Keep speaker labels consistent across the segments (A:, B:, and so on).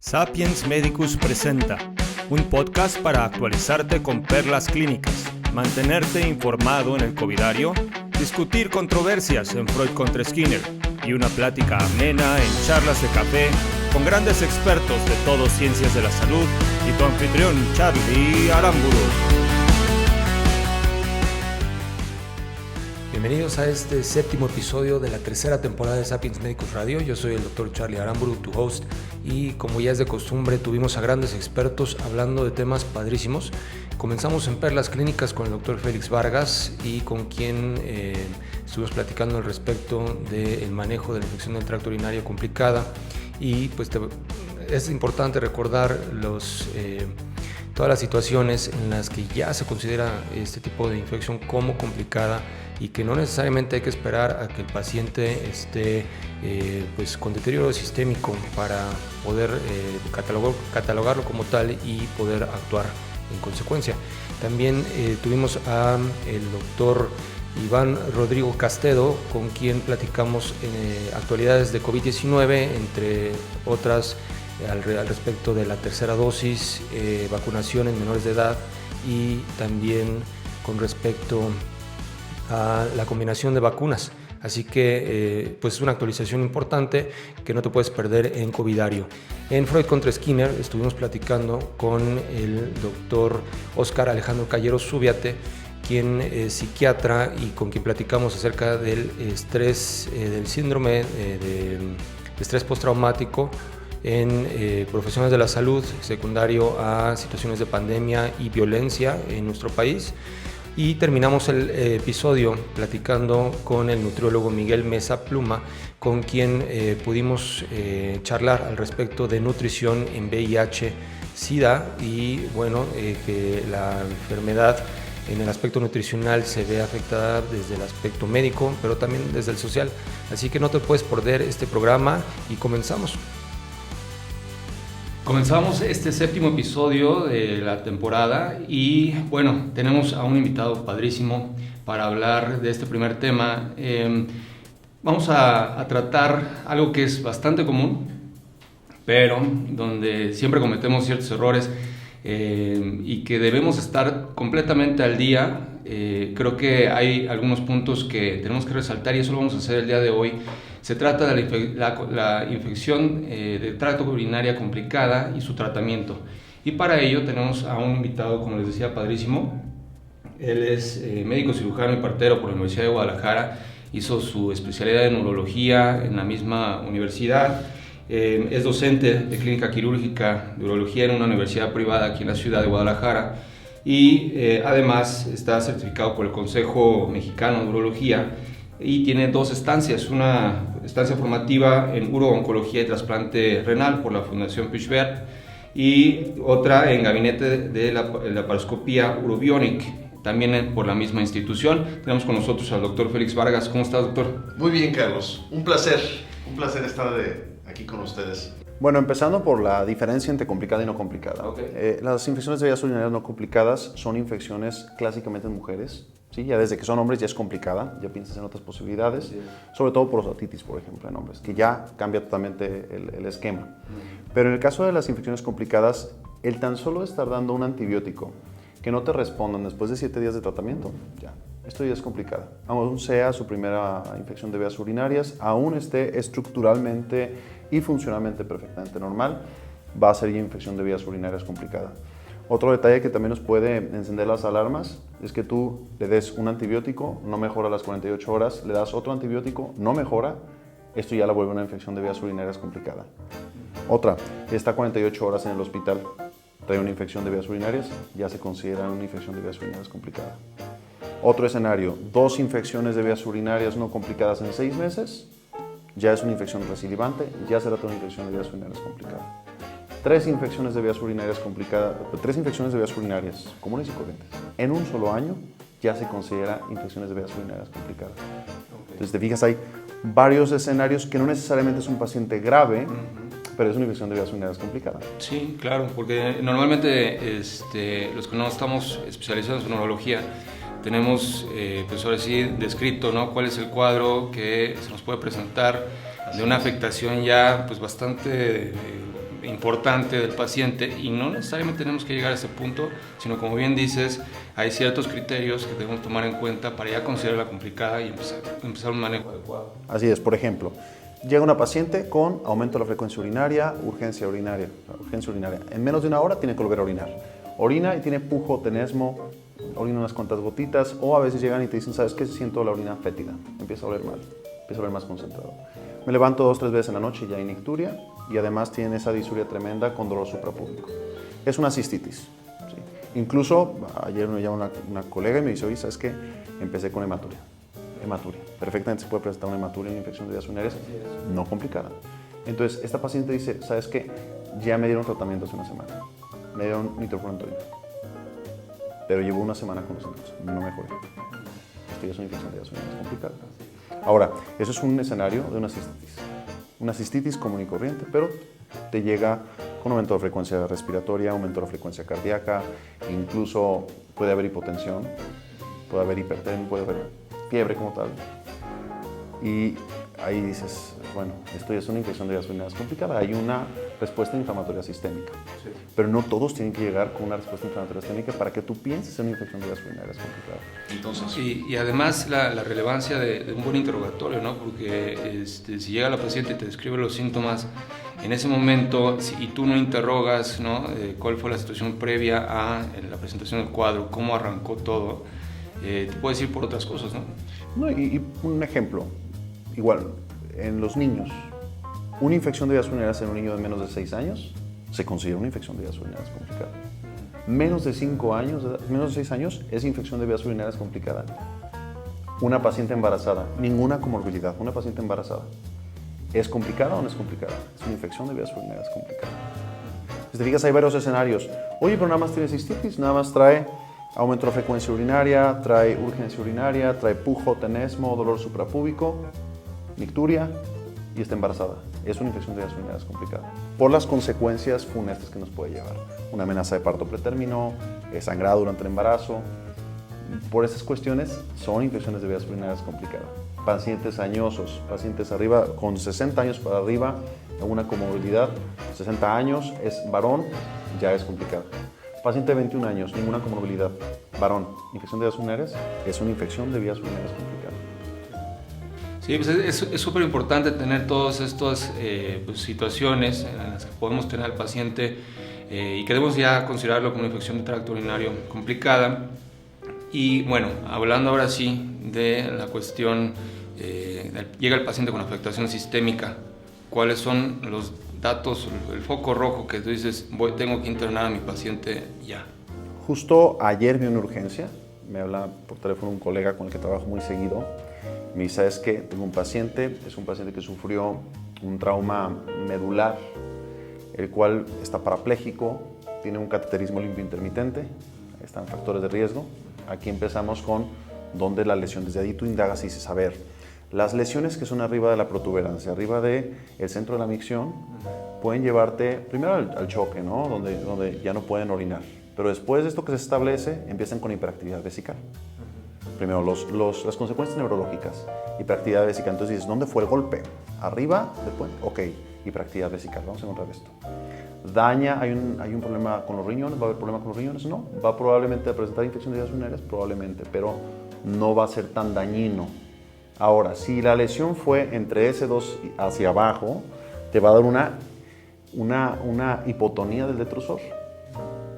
A: Sapiens Medicus presenta un podcast para actualizarte con perlas clínicas, mantenerte informado en el covidario, discutir controversias en Freud contra Skinner y una plática amena en charlas de café con grandes expertos de todo ciencias de la salud y tu anfitrión Charlie Aramburu.
B: Bienvenidos a este séptimo episodio de la tercera temporada de Sapiens Medicus Radio. Yo soy el Dr. Charlie Aramburu, tu host, y como ya es de costumbre, tuvimos a grandes expertos hablando de temas padrísimos. Comenzamos en Perlas Clínicas con el Dr. Félix Vargas y con quien estuvimos platicando al respecto del manejo de la infección del tracto urinario complicada. Y pues es importante recordar todas las situaciones en las que ya se considera este tipo de infección como complicada y que no necesariamente hay que esperar a que el paciente esté pues con deterioro sistémico para poder catalogarlo como tal y poder actuar en consecuencia. También tuvimos a el doctor Iván Rodrigo Castedo, con quien platicamos actualidades de COVID-19, entre otras al respecto de la tercera dosis, vacunación en menores de edad y también con respecto a la combinación de vacunas. Así que pues es una actualización importante que no te puedes perder en Covidario. En Freud contra Skinner estuvimos platicando con el doctor Óscar Alejandro Callero Zubiate, quien es psiquiatra y con quien platicamos acerca del estrés, del síndrome de estrés postraumático en profesionales de la salud, secundario a situaciones de pandemia y violencia en nuestro país. Y terminamos el episodio platicando con el nutriólogo Miguel Mesa Pluma, con quien pudimos charlar al respecto de nutrición en VIH-Sida y bueno, que la enfermedad en el aspecto nutricional se ve afectada desde el aspecto médico, pero también desde el social. Así que no te puedes perder este programa y comenzamos.
C: Comenzamos este séptimo episodio de la temporada y bueno, tenemos a un invitado padrísimo para hablar de este primer tema. Vamos a tratar algo que es bastante común, pero donde siempre cometemos ciertos errores y que debemos estar completamente al día. Creo que hay algunos puntos que tenemos que resaltar y eso lo vamos a hacer el día de hoy. Se trata de la infección de tracto urinaria complicada y su tratamiento. Y para ello tenemos a un invitado, como les decía, padrísimo. Él es médico cirujano y partero por la Universidad de Guadalajara. Hizo su especialidad en urología en la misma universidad. Es docente de clínica quirúrgica de urología en una universidad privada aquí en la ciudad de Guadalajara. Y además está certificado por el Consejo Mexicano de Urología y tiene dos estancias, una estancia formativa en urooncología y trasplante renal por la Fundación Pichberg y otra en gabinete de laparoscopía Urobionic, también por la misma institución. Tenemos con nosotros al doctor Félix Vargas. ¿Cómo estás, doctor?
D: Muy bien, Carlos. Un placer estar aquí con ustedes.
E: Bueno, empezando por la diferencia entre complicada y no complicada.
C: Okay.
E: Las infecciones de vías urinarias no complicadas son infecciones clásicamente en mujeres. ¿Sí? Ya desde que son hombres ya es complicada, ya piensas en otras posibilidades, sí. Sobre todo prostatitis, por ejemplo, en hombres, que ya cambia totalmente el esquema. Pero en el caso de las infecciones complicadas, el tan solo estar dando un antibiótico que no te respondan después de 7 días de tratamiento, ya, esto ya es complicado. Aún sea su primera infección de vías urinarias, aún esté estructuralmente y funcionalmente perfectamente normal, va a ser ya infección de vías urinarias complicada. Otro detalle que también nos puede encender las alarmas es que tú le des un antibiótico, no mejora a las 48 horas, le das otro antibiótico, no mejora, esto ya la vuelve una infección de vías urinarias complicada. Otra, está 48 horas en el hospital, trae una infección de vías urinarias, ya se considera una infección de vías urinarias complicada. Otro escenario, 2 infecciones de vías urinarias no complicadas en 6 meses, ya es una infección recidivante, ya será una infección de vías urinarias complicada. 3 infecciones de vías urinarias complicadas, 3 infecciones de vías urinarias comunes y corrientes en un solo año ya se considera infecciones de vías urinarias complicadas. Okay. Entonces te fijas, hay varios escenarios que no necesariamente es un paciente grave, pero es una infección de vías urinarias complicada.
C: Sí, claro, porque normalmente los que no estamos especializados en urología tenemos, pues ahora sí, descrito, ¿no?, cuál es el cuadro que se nos puede presentar de una afectación ya pues bastante importante del paciente, y no necesariamente tenemos que llegar a ese punto, sino como bien dices, hay ciertos criterios que debemos tomar en cuenta para ya considerarla complicada y empezar un manejo adecuado.
E: Así es, por ejemplo, llega una paciente con aumento de la frecuencia urinaria, urgencia urinaria. En menos de una hora tiene que volver a orinar. Orina y tiene pujo, tenesmo, orina unas cuantas gotitas, o a veces llegan y te dicen, ¿sabes qué? Siento la orina fétida, empieza a oler mal, empieza a oler más concentrado. Me levanto 2 o 3 veces en la noche y ya hay nicturia, y además tiene esa disuria tremenda con dolor suprapúbico. Es una cistitis. ¿Sí? Incluso ayer me llama una colega y me dice, oye, ¿sabes qué? Empecé con hematuria. Perfectamente se puede presentar una hematuria, una infección de vías urinarias, no complicada. Entonces, esta paciente dice, ¿sabes qué? Ya me dieron tratamiento hace una semana. Me dieron nitrofurantoína. Pero llevo una semana con los síntomas, no mejoré. Esto ya es una infección de vías urinarias complicada. Ahora, eso es un escenario de una cistitis. Una cistitis común y corriente, pero te llega con aumento de frecuencia respiratoria, aumento de la frecuencia cardíaca, incluso puede haber hipotensión, puede haber hipertensión, puede haber fiebre como tal. Y ahí dices, bueno, esto ya es una infección de vías urinarias complicada. Hay una respuesta inflamatoria sistémica. Sí. Pero no todos tienen que llegar con una respuesta inflamatoria sistémica para que tú pienses en una infección de vías urinarias complicada.
C: Entonces, y además la relevancia de un buen interrogatorio, ¿no? Porque si llega la paciente y te describe los síntomas, en ese momento, y tú no interrogas, ¿no? ¿Cuál fue la situación previa a la presentación del cuadro? ¿Cómo arrancó todo? Te puedes ir por otras cosas, ¿no?
E: No, y un ejemplo, igual, en los niños, una infección de vías urinarias en un niño de menos de 6 años se considera una infección de vías urinarias complicada. Menos de 5 años, menos de 6 años es infección de vías urinarias complicada. Una paciente embarazada, ninguna comorbilidad, una paciente embarazada, ¿es complicada o no es complicada? Es una infección de vías urinarias complicada. Si te fijas, hay varios escenarios. Oye, pero nada más tiene cistitis, nada más trae aumento de frecuencia urinaria, trae urgencia urinaria, trae pujo, tenesmo, dolor suprapúbico, nicturia y está embarazada. Es una infección de vías urinarias complicada por las consecuencias funestas que nos puede llevar. Una amenaza de parto pretérmino, sangrado durante el embarazo. Por esas cuestiones son infecciones de vías urinarias complicadas. Pacientes añosos, pacientes arriba, con 60 años para arriba, alguna comorbilidad, 60 años, es varón, ya es complicado. Paciente de 21 años, ninguna comorbilidad, varón, infección de vías urinarias, es una infección de vías urinarias complicada.
C: Sí, pues es súper importante tener todas estas pues, situaciones en las que podemos tener al paciente y que debemos ya considerarlo como una infección de tracto urinario complicada. Y bueno, hablando ahora sí de la cuestión, llega el paciente con afectación sistémica, ¿cuáles son los datos, el foco rojo que tú dices, tengo que internar a mi paciente ya?
E: Justo ayer vi una urgencia, me habla por teléfono un colega con el que trabajo muy seguido, me dice, es que tengo un paciente, es un paciente que sufrió un trauma medular, el cual está parapléjico, tiene un cateterismo limpio intermitente, están factores de riesgo. Aquí empezamos con dónde la lesión, desde ahí tú indagas y dices, a ver, las lesiones que son arriba de la protuberancia, arriba del centro de la micción, pueden llevarte primero al choque, ¿no? Donde ya no pueden orinar. Pero después de esto que se establece, empiezan con hiperactividad vesical. Primero, las consecuencias neurológicas, hiperactividad vesical. Entonces dices, ¿dónde fue el golpe? ¿Arriba? ¿Después? Ok, hiperactividad vesical, vamos a encontrar esto. Daña, hay un problema con los riñones, ¿va a haber problema con los riñones? No, va probablemente a presentar infección de vías urinarias, probablemente, pero no va a ser tan dañino. Ahora, si la lesión fue entre S2 hacia abajo, te va a dar una hipotonía del detrusor.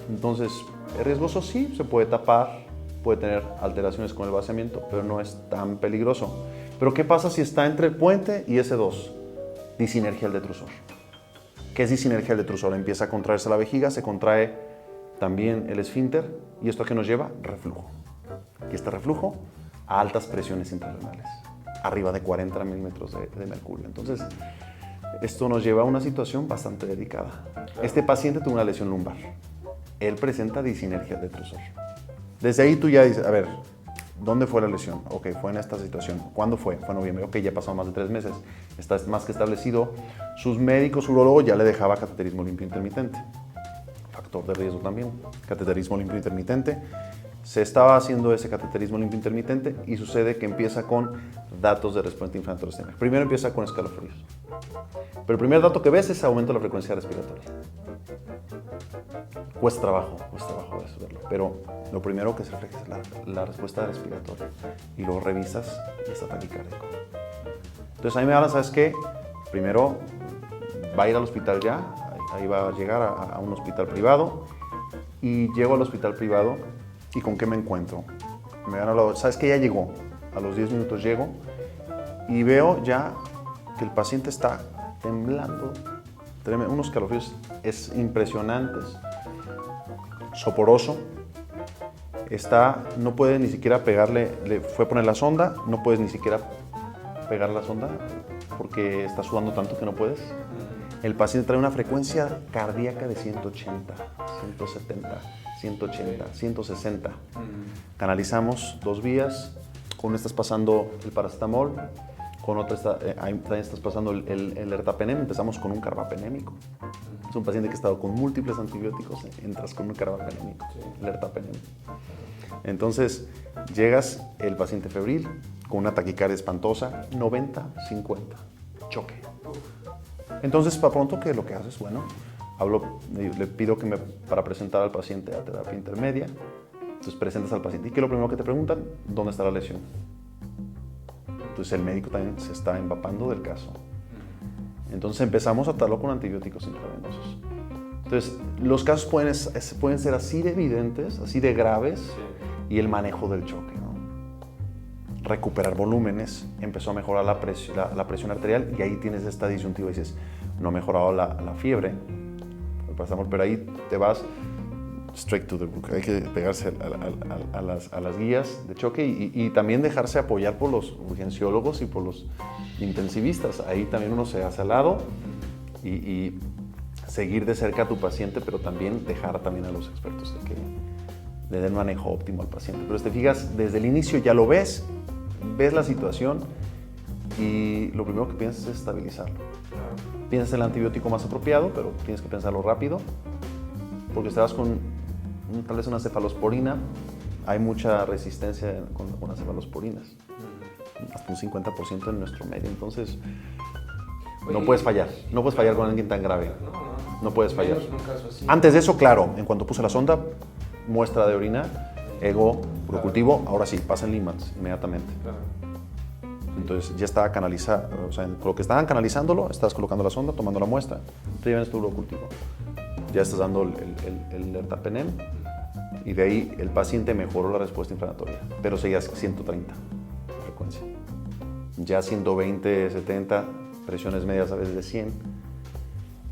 E: Entonces, ¿es riesgoso? Sí, se puede tapar, puede tener alteraciones con el vaciamiento, pero no es tan peligroso. Pero ¿qué pasa si está entre el puente y S2? Disinergia del detrusor. ¿Qué es disinergia del detrusor? Empieza a contraerse la vejiga, se contrae también el esfínter, y ¿esto a qué nos lleva? Reflujo. Y este reflujo a altas presiones intrarrenales, arriba de 40 milímetros de mercurio. Entonces, esto nos lleva a una situación bastante delicada. Este paciente tuvo una lesión lumbar. Él presenta disinergia del detrusor. Desde ahí tú ya dices, a ver, ¿dónde fue la lesión? Ok, fue en esta situación. ¿Cuándo fue? Fue en noviembre. Ok, ya pasó más de 3 meses. Está más que establecido. Sus médicos, su urologo ya le dejaba cateterismo limpio intermitente. Factor de riesgo también. Cateterismo limpio intermitente. Se estaba haciendo ese cateterismo limpio intermitente y sucede que empieza con datos de respuesta inflamatoria sistémica. Primero empieza con escalofríos. Pero el primer dato que ves es aumento de la frecuencia respiratoria. Cuesta trabajo verlo, pero lo primero que se refleja es la respuesta respiratoria. Y luego revisas y está taquicárdico. Entonces a mí me hablan, ¿sabes qué? Primero va a ir al hospital ya, ahí va a llegar a un hospital privado. Y llego al hospital privado y ¿con qué me encuentro? Me han hablado, ¿sabes qué? Ya llegó. A los 10 minutos llego y veo ya que el paciente está temblando, unos escalofríos impresionantes, soporoso, no puede ni siquiera pegarle, le fue a poner la sonda, no puedes ni siquiera pegar la sonda porque está sudando tanto que no puedes. El paciente trae una frecuencia cardíaca de 180, 170, 180, 160. Canalizamos 2 vías, con una estás pasando el paracetamol, con otra también estás pasando el ertapenem. Empezamos con un carbapenémico. Es un paciente que ha estado con múltiples antibióticos, entras con un carbapenémico, el ertapenem. Entonces, llegas el paciente febril, con una taquicardia espantosa, 90-50, choque. Entonces, para pronto, ¿qué es lo que haces? Bueno, le pido para presentar al paciente a terapia intermedia. Entonces presentas al paciente y ¿qué es lo primero que te preguntan? ¿Dónde está la lesión? Entonces el médico también se está empapando del caso. Entonces empezamos a tratarlo con antibióticos intravenosos. Entonces los casos pueden ser así de evidentes, así de graves, y el manejo del choque, ¿no? Recuperar volúmenes, empezó a mejorar la presión arterial y ahí tienes esta disyuntiva y dices, no ha mejorado la fiebre, pero ahí te vas straight to the book. Hay que pegarse a las guías de choque y también dejarse apoyar por los urgenciólogos y por los intensivistas. Ahí también uno se hace al lado y seguir de cerca a tu paciente, pero también dejar también a los expertos de que le den manejo óptimo al paciente. Pero si te fijas, desde el inicio ya lo ves la situación y lo primero que piensas es estabilizarlo. Piensas el antibiótico más apropiado, pero tienes que pensarlo rápido, porque si te vas con tal vez una cefalosporina, hay mucha resistencia con las cefalosporinas, hasta un 50% en nuestro medio. Entonces, no puedes fallar con alguien tan grave. No puedes fallar. Antes de eso, claro, en cuanto puse la sonda, muestra de orina, ego, urocultivo, ahora sí, pasan Lehmans inmediatamente. Entonces ya estaba canalizado, o sea, con lo que estaban canalizándolo, estás colocando la sonda, tomando la muestra, te llevan tu urocultivo. Ya estás dando el ertapenem y de ahí el paciente mejoró la respuesta inflamatoria, pero seguías 130 de frecuencia. Ya 120, 70, presiones medias a veces de 100,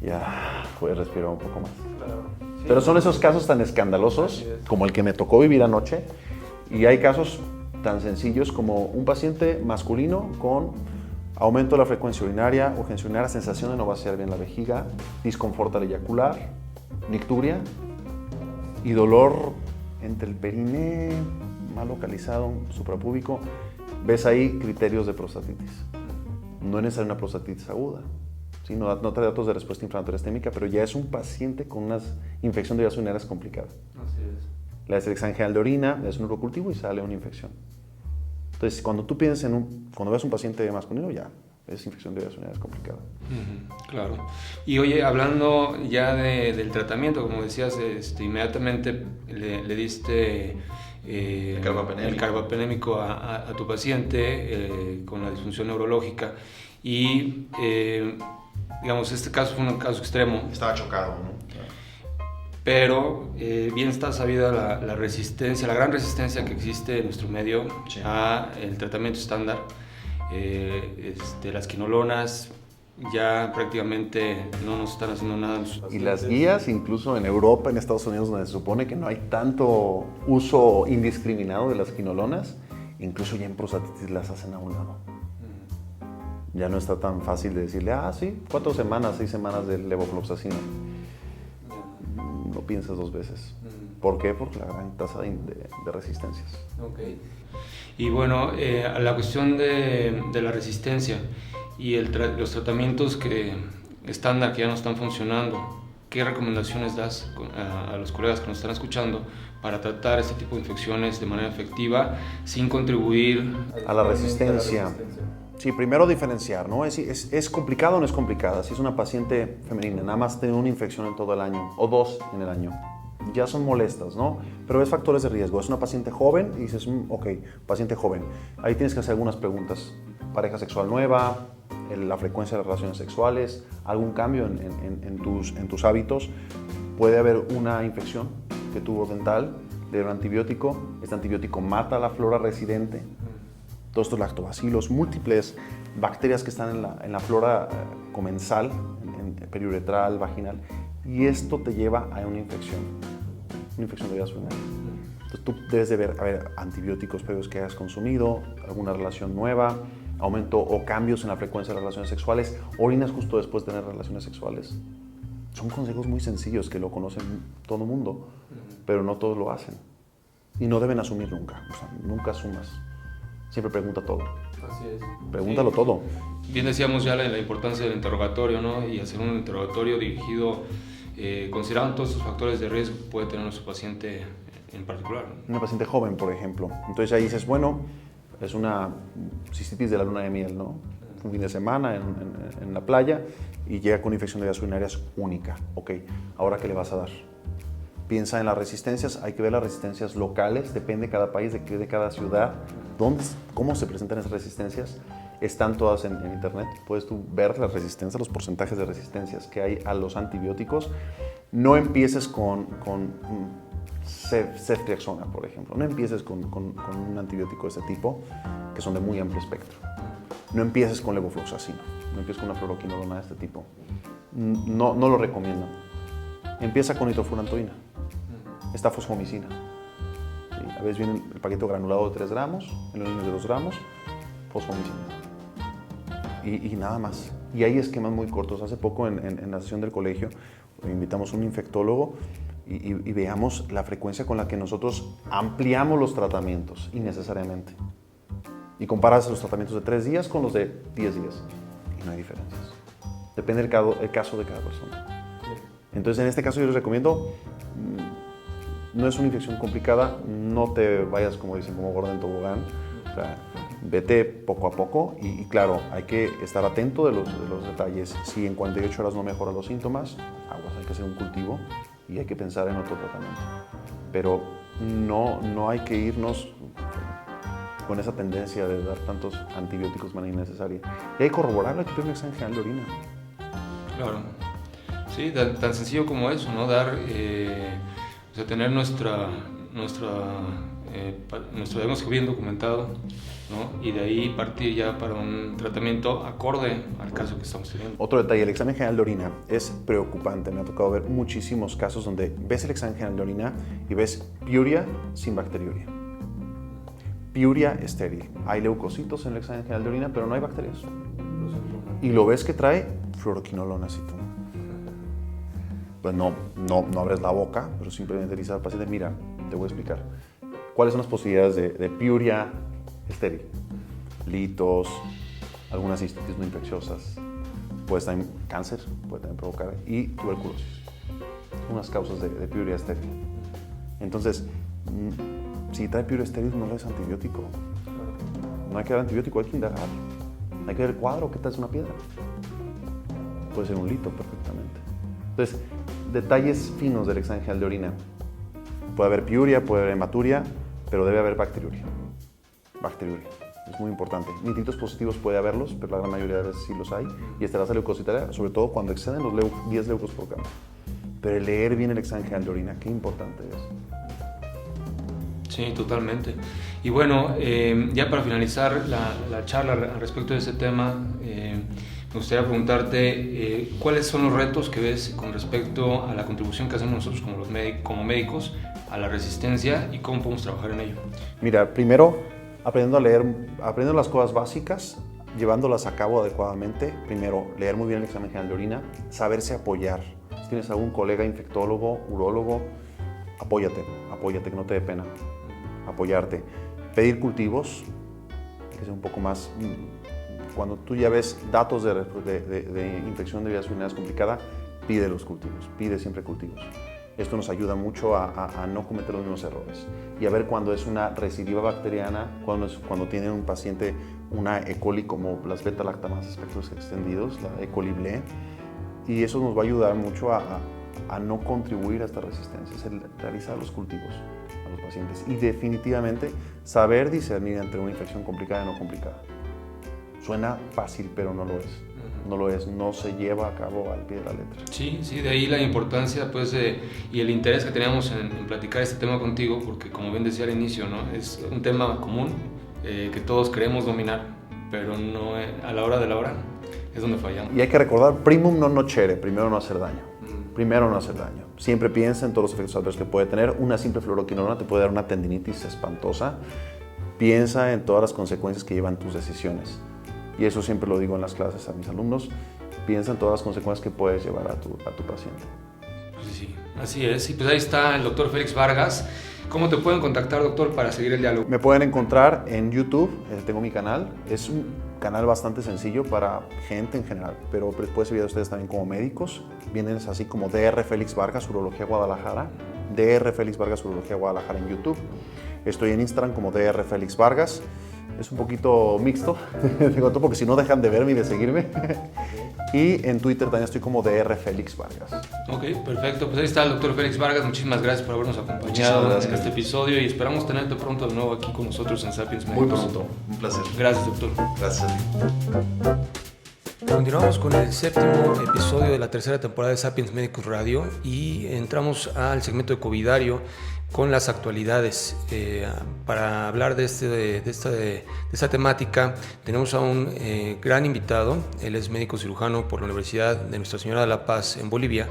E: ya puedes respirar un poco más. Claro. Sí, pero son esos casos tan escandalosos como el que me tocó vivir anoche, y hay casos tan sencillos como un paciente masculino con aumento de la frecuencia urinaria, urgencia urinaria, sensación de no vaciar bien la vejiga, disconfort al eyacular, nicturia y dolor entre el periné, mal localizado, suprapúbico. Ves ahí criterios de prostatitis. No es necesaria una prostatitis aguda, ¿sí? No te da datos de respuesta inflamatoria isquémica, pero ya es un paciente con una infección de vías urinarias complicada. Así es. Le das el examen general de orina, le das un urocultivo y sale una infección. Entonces, cuando tú piensas cuando ves un paciente masculino, ya es infección de vías urinarias complicada.
C: Claro. Y oye, hablando ya del tratamiento, como decías, inmediatamente le diste el carbapenémico a tu paciente con la disfunción neurológica y, digamos, este caso fue un caso extremo.
D: Estaba chocado, ¿no?
C: Pero bien está sabida la resistencia, la gran resistencia que existe en nuestro medio al tratamiento estándar. Las quinolonas ya prácticamente no nos están haciendo nada en sus pacientes.
E: Y las guías, incluso en Europa, en Estados Unidos, donde se supone que no hay tanto uso indiscriminado de las quinolonas, incluso ya en prostatitis las hacen a un lado. Ya no está tan fácil de decirle, sí, 4 semanas, 6 semanas de levofloxacina. No piensas 2 veces. ¿Por qué? Porque la gran tasa de resistencias.
C: Okay. Y bueno, la cuestión de la resistencia y los tratamientos estándar que ya no están funcionando, ¿qué recomendaciones das a los colegas que nos están escuchando para tratar este tipo de infecciones de manera efectiva sin contribuir
E: a la resistencia? Sí, primero diferenciar, ¿no? ¿Es complicado o no es complicada? Si es una paciente femenina, nada más tiene una infección en todo el año, o 2 en el año, ya son molestas, ¿no? Pero ves factores de riesgo. Es una paciente joven y dices, ok, paciente joven. Ahí tienes que hacer algunas preguntas. Pareja sexual nueva, la frecuencia de las relaciones sexuales, algún cambio en tus hábitos. Puede haber una infección que tuvo dental, le dieron antibiótico. Este antibiótico mata la flora residente. Todos estos lactobacilos, múltiples bacterias que están en la flora comensal, en periuretral, vaginal, y esto te lleva a una infección de vías urinarias. Entonces tú debes de ver, a ver, antibióticos previos que hayas consumido, alguna relación nueva, aumento o cambios en la frecuencia de las relaciones sexuales, orinas justo después de tener relaciones sexuales. Son consejos muy sencillos que lo conocen todo el mundo, pero no todos lo hacen. Y no deben asumir nunca, o sea, nunca asumas. Siempre pregunta todo.
C: Así es.
E: Pregúntalo todo.
C: Bien decíamos ya la importancia del interrogatorio, ¿no? Y hacer un interrogatorio dirigido, considerando todos estos factores de riesgo que puede tener nuestro paciente en particular, ¿no?
E: Una paciente joven, por ejemplo. Entonces ahí dices, bueno, es una cistitis de la luna de miel, ¿no? Un fin de semana en la playa y llega con infección de vías urinarias única. Ok, ¿ahora qué le vas a dar? Piensa en las resistencias, hay que ver las resistencias locales, depende de cada país, de cada ciudad, cómo se presentan esas resistencias. Están todas en internet, puedes tú ver las resistencias, los porcentajes de resistencias que hay a los antibióticos. No empieces con ceftriaxona, por ejemplo, no empieces con un antibiótico de este tipo, que son de muy amplio espectro. No empieces con levofloxacino, no empieces con una fluoroquinolona de este tipo. No lo recomiendo. Empieza con nitrofurantoína. Esta fosfomicina. Sí, a veces viene el paquete granulado de 3 gramos, en los niños de 2 gramos, fosfomicina. Y nada más. Y hay esquemas muy cortos. Hace poco en la sesión del colegio invitamos a un infectólogo y veamos la frecuencia con la que nosotros ampliamos los tratamientos innecesariamente. Y comparas los tratamientos de 3 días con los de 10 días. Y no hay diferencias. Depende del caso de cada persona. Entonces, en este caso yo les recomiendo, no es una infección complicada, no te vayas, como dicen, como gordo en tobogán. O sea, vete poco a poco y claro, hay que estar atento de los detalles. Si en 48 horas no mejoran los síntomas, aguas, hay que hacer un cultivo y hay que pensar en otro tratamiento. Pero no hay que irnos con esa tendencia de dar tantos antibióticos de manera innecesaria. Y hay que corroborarlo, hay que pedir un examen general de orina.
C: Claro. Sí, tan sencillo como eso, ¿no? O sea, tener nuestro diagnóstico bien documentado, ¿no? Y de ahí partir ya para un tratamiento acorde al caso que estamos teniendo.
E: Otro detalle, el examen general de orina es preocupante. Me ha tocado ver muchísimos casos donde ves el examen general de orina y ves piuria sin bacteriuria. Piuria estéril. Hay leucocitos en el examen general de orina, pero no hay bacterias. Y lo ves que trae fluoroquinolonas y todo. Pues no abres la boca, pero simplemente dices al paciente, mira, te voy a explicar. ¿Cuáles son las posibilidades de piuria estéril? Litos, algunas cistitis no infecciosas, puede estar en cáncer, puede también provocar, y tuberculosis. Unas causas de piuria estéril. Entonces, si trae piuria estéril, no le des antibiótico. No hay que dar antibiótico, hay que indagar. Hay que ver el cuadro, ¿qué tal es una piedra? Puede ser un lito perfectamente. Entonces, detalles finos del examen general de orina. Puede haber piuria, puede haber hematuria, pero debe haber bacteriuria. Bacteriuria, es muy importante. Nitritos positivos puede haberlos, pero la gran mayoría de veces sí los hay. Y esterasa leucocitaria, sobre todo cuando exceden los 10 leucos por gramo. Pero leer bien el examen general de orina, qué importante es.
C: Sí, totalmente. Y bueno, ya para finalizar la charla al respecto de ese tema, me gustaría preguntarte cuáles son los retos que ves con respecto a la contribución que hacemos nosotros como médicos a la resistencia y cómo podemos trabajar en ello.
E: Mira, primero aprendiendo a leer, aprendiendo las cosas básicas, llevándolas a cabo adecuadamente. Primero, leer muy bien el examen general de orina, saberse apoyar. Si tienes algún colega infectólogo, urólogo, apóyate, que no te dé pena. Apoyarte. Pedir cultivos, que sea un poco más... Cuando tú ya ves datos de infección de vías urinarias complicada, pide los cultivos, pide siempre cultivos. Esto nos ayuda mucho a no cometer los mismos errores y a ver cuando es una recidiva bacteriana, cuando tiene un paciente una E. coli como las beta-lactamases espectros extendidos, la E. coli ble, y eso nos va a ayudar mucho a no contribuir a esta resistencia, es el realizar los cultivos a los pacientes y definitivamente saber discernir entre una infección complicada y no complicada. Suena fácil, pero no lo es. No lo es, no se lleva a cabo al pie de la letra.
C: Sí, de ahí la importancia pues, y el interés que teníamos en platicar este tema contigo, porque como bien decía al inicio, ¿no? Es un tema común que todos queremos dominar, pero no a la hora de la hora es donde fallamos.
E: Y hay que recordar, primum non nocere, primero no hacer daño. Primero no hacer daño. Siempre piensa en todos los efectos adversos que puede tener. Una simple fluoroquinolona te puede dar una tendinitis espantosa. Piensa en todas las consecuencias que llevan tus decisiones. Y eso siempre lo digo en las clases a mis alumnos. Piensa en todas las consecuencias que puedes llevar a tu paciente.
C: Pues sí, así es. Y pues ahí está el doctor Félix Vargas. ¿Cómo te pueden contactar, doctor, para seguir el diálogo?
E: Me pueden encontrar en YouTube, tengo mi canal. Es un canal bastante sencillo para gente en general, pero puede servir a ustedes también como médicos. Vienen así como Dr. Félix Vargas, Urología Guadalajara. Dr. Félix Vargas, Urología Guadalajara en YouTube. Estoy en Instagram como Dr. Félix Vargas. Es un poquito mixto, porque si no dejan de verme y de seguirme. Y en Twitter también estoy como Dr. Félix Vargas.
C: Ok, perfecto. Pues ahí está el doctor Félix Vargas. Muchísimas gracias por habernos acompañado en este episodio y esperamos tenerte pronto de nuevo aquí con nosotros en Sapiens Médicos.
D: Muy pronto, un placer.
C: Gracias, doctor.
D: Gracias a ti.
B: Continuamos con el séptimo episodio de la tercera temporada de Sapiens Médicos Radio y entramos al segmento de Covidario con las actualidades. Para hablar de esta temática tenemos a un gran invitado. Él es médico cirujano por la Universidad de Nuestra Señora de la Paz en Bolivia.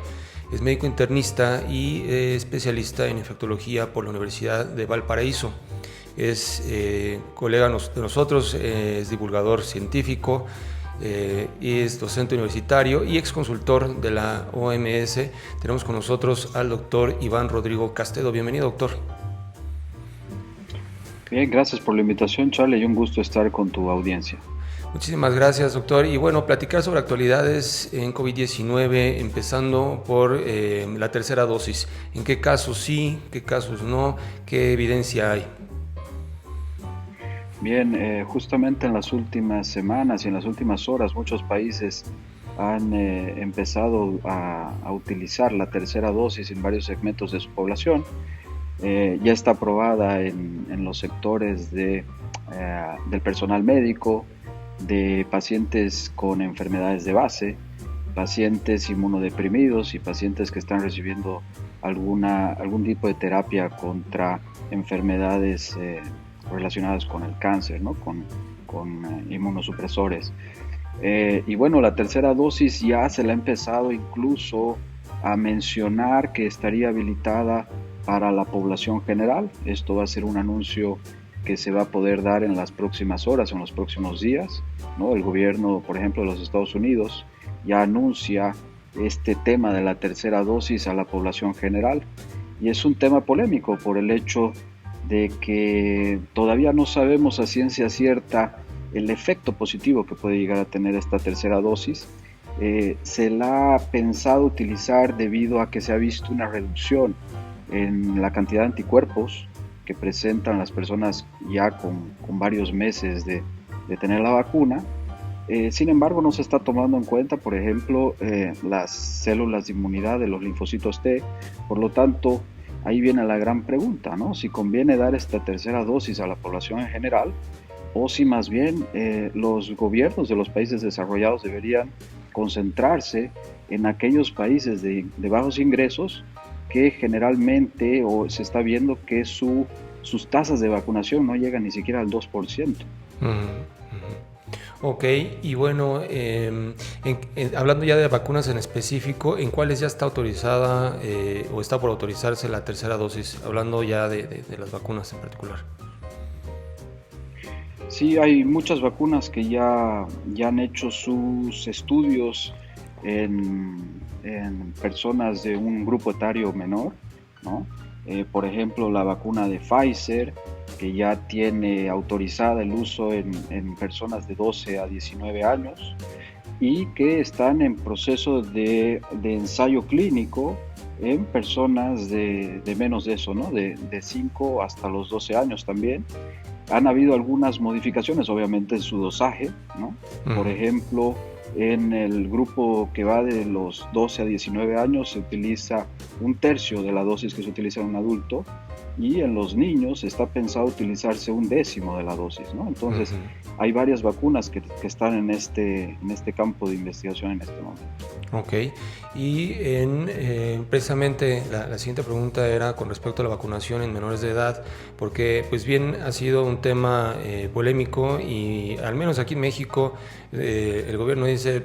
B: Es médico internista y especialista en infectología por la Universidad de Valparaíso. Es colega de nosotros, es divulgador científico, es docente universitario y ex consultor de la OMS. Tenemos con nosotros al doctor Iván Rodrigo Castedo. Bienvenido, doctor.
F: Bien, gracias por la invitación, Charlie, y un gusto estar con tu audiencia.
B: Muchísimas gracias, doctor. Y bueno, platicar sobre actualidades en COVID-19, empezando por la tercera dosis. ¿En qué casos sí, qué casos no? ¿Qué evidencia hay?
F: Bien, justamente en las últimas semanas y en las últimas horas muchos países han empezado a utilizar la tercera dosis en varios segmentos de su población. Ya está aprobada en los sectores del personal médico, de pacientes con enfermedades de base, pacientes inmunodeprimidos y pacientes que están recibiendo algún tipo de terapia contra enfermedades relacionadas con el cáncer, ¿no? con inmunosupresores. Y bueno, la tercera dosis ya se la ha empezado incluso a mencionar que estaría habilitada para la población general. Esto va a ser un anuncio que se va a poder dar en las próximas horas, en los próximos días, ¿no? El gobierno, por ejemplo, de los Estados Unidos ya anuncia este tema de la tercera dosis a la población general, y es un tema polémico por el hecho de que todavía no sabemos a ciencia cierta el efecto positivo que puede llegar a tener esta tercera dosis. Se la ha pensado utilizar debido a que se ha visto una reducción en la cantidad de anticuerpos que presentan las personas ya con varios meses de tener la vacuna. Sin embargo, no se está tomando en cuenta, por ejemplo, las células de inmunidad de los linfocitos T. Por lo tanto, ahí viene la gran pregunta, ¿no? Si conviene dar esta tercera dosis a la población en general, o si más bien los gobiernos de los países desarrollados deberían concentrarse en aquellos países de bajos ingresos que generalmente se está viendo que sus tasas de vacunación no llegan ni siquiera al 2%.
B: Ok, y bueno, hablando ya de vacunas en específico, ¿en cuáles ya está autorizada o está por autorizarse la tercera dosis? Hablando ya de las vacunas en particular.
F: Sí, hay muchas vacunas que ya han hecho sus estudios en personas de un grupo etario menor, ¿no? Por ejemplo, la vacuna de Pfizer, que ya tiene autorizada el uso en personas de 12 a 19 años y que están en proceso de ensayo clínico en personas de menos de eso, ¿no? De 5 hasta los 12 años también. Han habido algunas modificaciones, obviamente, en su dosaje, ¿no? Por ejemplo, en el grupo que va de los 12 a 19 años se utiliza 1/3 de la dosis que se utiliza en un adulto, y en los niños está pensado utilizarse 1/10 de la dosis, ¿no? Entonces, hay varias vacunas que están en este campo de investigación en este momento.
B: Ok, y precisamente la siguiente pregunta era con respecto a la vacunación en menores de edad, porque pues bien ha sido un tema polémico, y al menos aquí en México el gobierno dice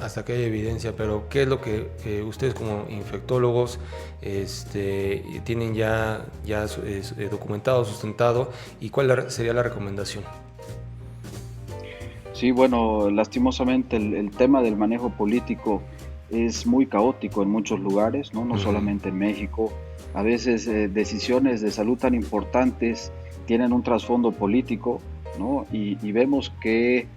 B: hasta que haya evidencia, pero ¿qué es lo que ustedes como infectólogos tienen ya documentado, sustentado, y cuál sería la recomendación?
F: Sí, bueno, lastimosamente el tema del manejo político es muy caótico en muchos lugares, no solamente en México. A veces decisiones de salud tan importantes tienen un trasfondo político, ¿no? Y vemos que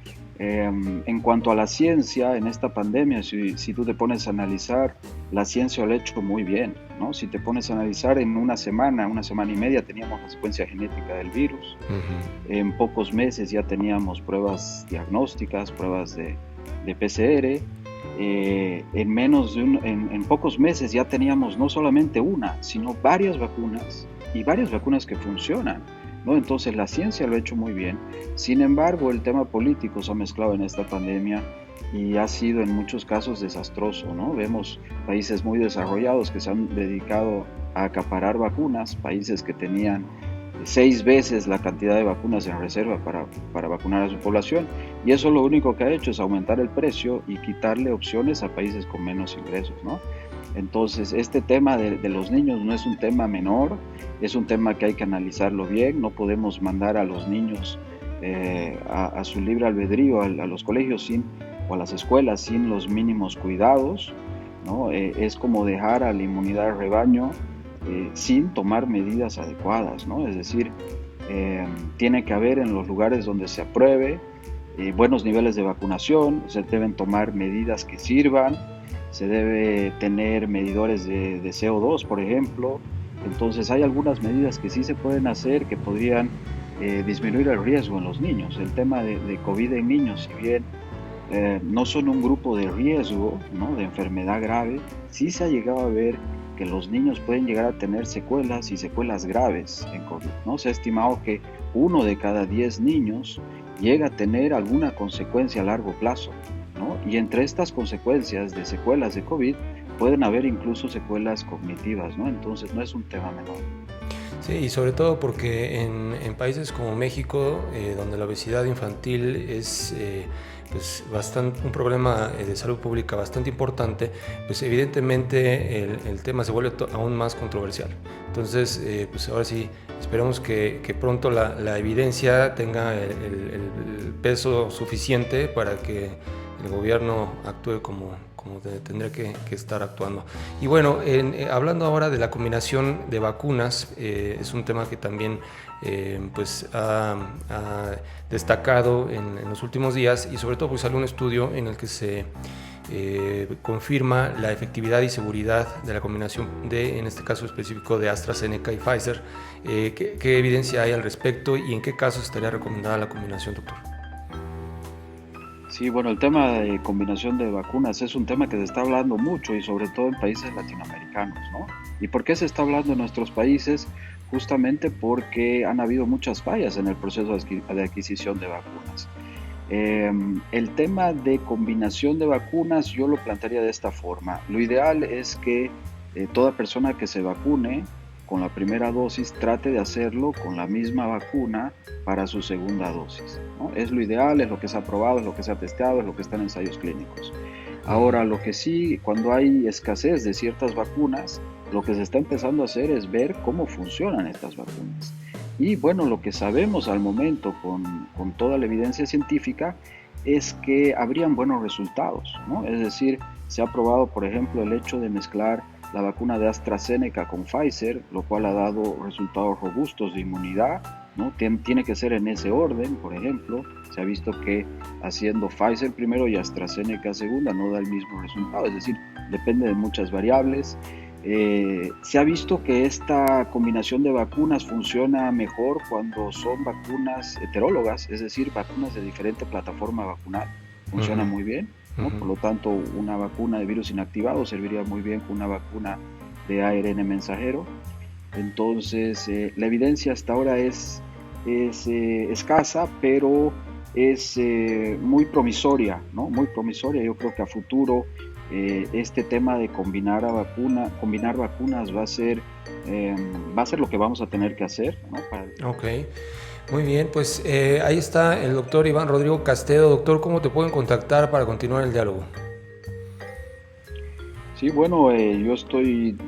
F: en cuanto a la ciencia, en esta pandemia, si tú te pones a analizar, la ciencia lo ha hecho muy bien, ¿no? Si te pones a analizar, en una semana y media teníamos la secuencia genética del virus. En pocos meses ya teníamos pruebas diagnósticas, pruebas de PCR. En pocos meses ya teníamos no solamente una, sino varias vacunas, y varias vacunas que funcionan, ¿no? Entonces la ciencia lo ha hecho muy bien. Sin embargo, el tema político se ha mezclado en esta pandemia y ha sido en muchos casos desastroso, ¿no? Vemos países muy desarrollados que se han dedicado a acaparar vacunas, países que tenían 6 veces la cantidad de vacunas en reserva para vacunar a su población, y eso lo único que ha hecho es aumentar el precio y quitarle opciones a países con menos ingresos, ¿no? Entonces, este tema de los niños no es un tema menor, es un tema que hay que analizarlo bien. No podemos mandar a los niños a su libre albedrío a los colegios o a las escuelas sin los mínimos cuidados, ¿no? Es como dejar a la inmunidad de rebaño sin tomar medidas adecuadas, ¿no? Es decir, tiene que haber en los lugares donde se apruebe buenos niveles de vacunación, se deben tomar medidas que sirvan, se debe tener medidores de CO2, por ejemplo. Entonces hay algunas medidas que sí se pueden hacer que podrían disminuir el riesgo en los niños. El tema de COVID en niños, si bien no son un grupo de riesgo, ¿no?, de enfermedad grave, sí se ha llegado a ver que los niños pueden llegar a tener secuelas y secuelas graves en COVID, ¿no? Se ha estimado que 1 de cada 10 niños llega a tener alguna consecuencia a largo plazo, ¿no? Y entre estas consecuencias de secuelas de COVID pueden haber incluso secuelas cognitivas, ¿no? Entonces no es un tema menor.
B: Sí, y sobre todo porque en países como México, donde la obesidad infantil es pues un problema de salud pública bastante importante, pues evidentemente el tema se vuelve aún más controversial. Entonces, pues ahora sí, esperemos que pronto la evidencia tenga el peso suficiente para que el gobierno actúe como tendría que estar actuando. Y bueno, hablando ahora de la combinación de vacunas, es un tema que también pues ha destacado en los últimos días, y sobre todo pues salió un estudio en el que se confirma la efectividad y seguridad de la combinación en este caso específico de AstraZeneca y Pfizer. ¿Qué evidencia hay al respecto y en qué casos estaría recomendada la combinación, doctor?
F: Sí, bueno, el tema de combinación de vacunas es un tema que se está hablando mucho, y sobre todo en países latinoamericanos, ¿no? ¿Y por qué se está hablando en nuestros países? Justamente porque han habido muchas fallas en el proceso de adquisición de vacunas. El tema de combinación de vacunas yo lo plantearía de esta forma. Lo ideal es que toda persona que se vacune con la primera dosis trate de hacerlo con la misma vacuna para su segunda dosis, ¿no? Es lo ideal, es lo que se ha probado, es lo que se ha testeado, es lo que está en ensayos clínicos. Ahora, lo que sí, cuando hay escasez de ciertas vacunas, lo que se está empezando a hacer es ver cómo funcionan estas vacunas. Y bueno, lo que sabemos al momento con toda la evidencia científica es que habrían buenos resultados, ¿no? Es decir, se ha probado, por ejemplo, el hecho de mezclar la vacuna de AstraZeneca con Pfizer, lo cual ha dado resultados robustos de inmunidad, ¿no? Tiene que ser en ese orden. Por ejemplo, se ha visto que haciendo Pfizer primero y AstraZeneca segunda no da el mismo resultado, es decir, depende de muchas variables. Se ha visto que esta combinación de vacunas funciona mejor cuando son vacunas heterólogas, es decir, vacunas de diferente plataforma vacunal. Funciona muy bien, ¿no? Por lo tanto, una vacuna de virus inactivado serviría muy bien con una vacuna de ARN mensajero. Entonces, la evidencia hasta ahora es escasa, pero es muy promisoria, ¿no? Muy promisoria. Yo creo que a futuro este tema de combinar vacunas va a ser lo que vamos a tener que hacer, ¿no?
B: Ok, muy bien, pues ahí está el doctor Iván Rodrigo Castedo. Doctor, ¿cómo te pueden contactar para continuar el diálogo?
F: Sí, bueno, yo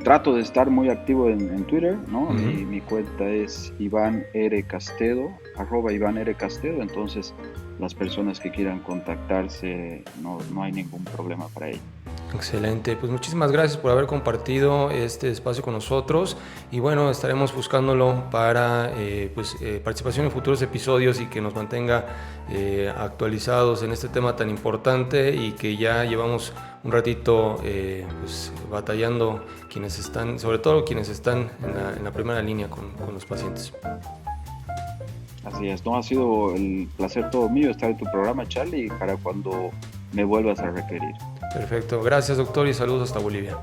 F: trato de estar muy activo en Twitter, ¿no? Mi cuenta es Iván R. Castedo, @Iván R. Castedo, entonces las personas que quieran contactarse no hay ningún problema para ello.
B: Excelente, pues muchísimas gracias por haber compartido este espacio con nosotros y bueno, estaremos buscándolo para participación en futuros episodios y que nos mantenga actualizados en este tema tan importante y que ya llevamos un ratito batallando sobre todo quienes están en la primera línea con los pacientes.
F: Así es, no ha sido el placer todo mío estar en tu programa, Charlie, para cuando me vuelvas a requerir.
B: Perfecto, gracias doctor y saludos hasta Bolivia.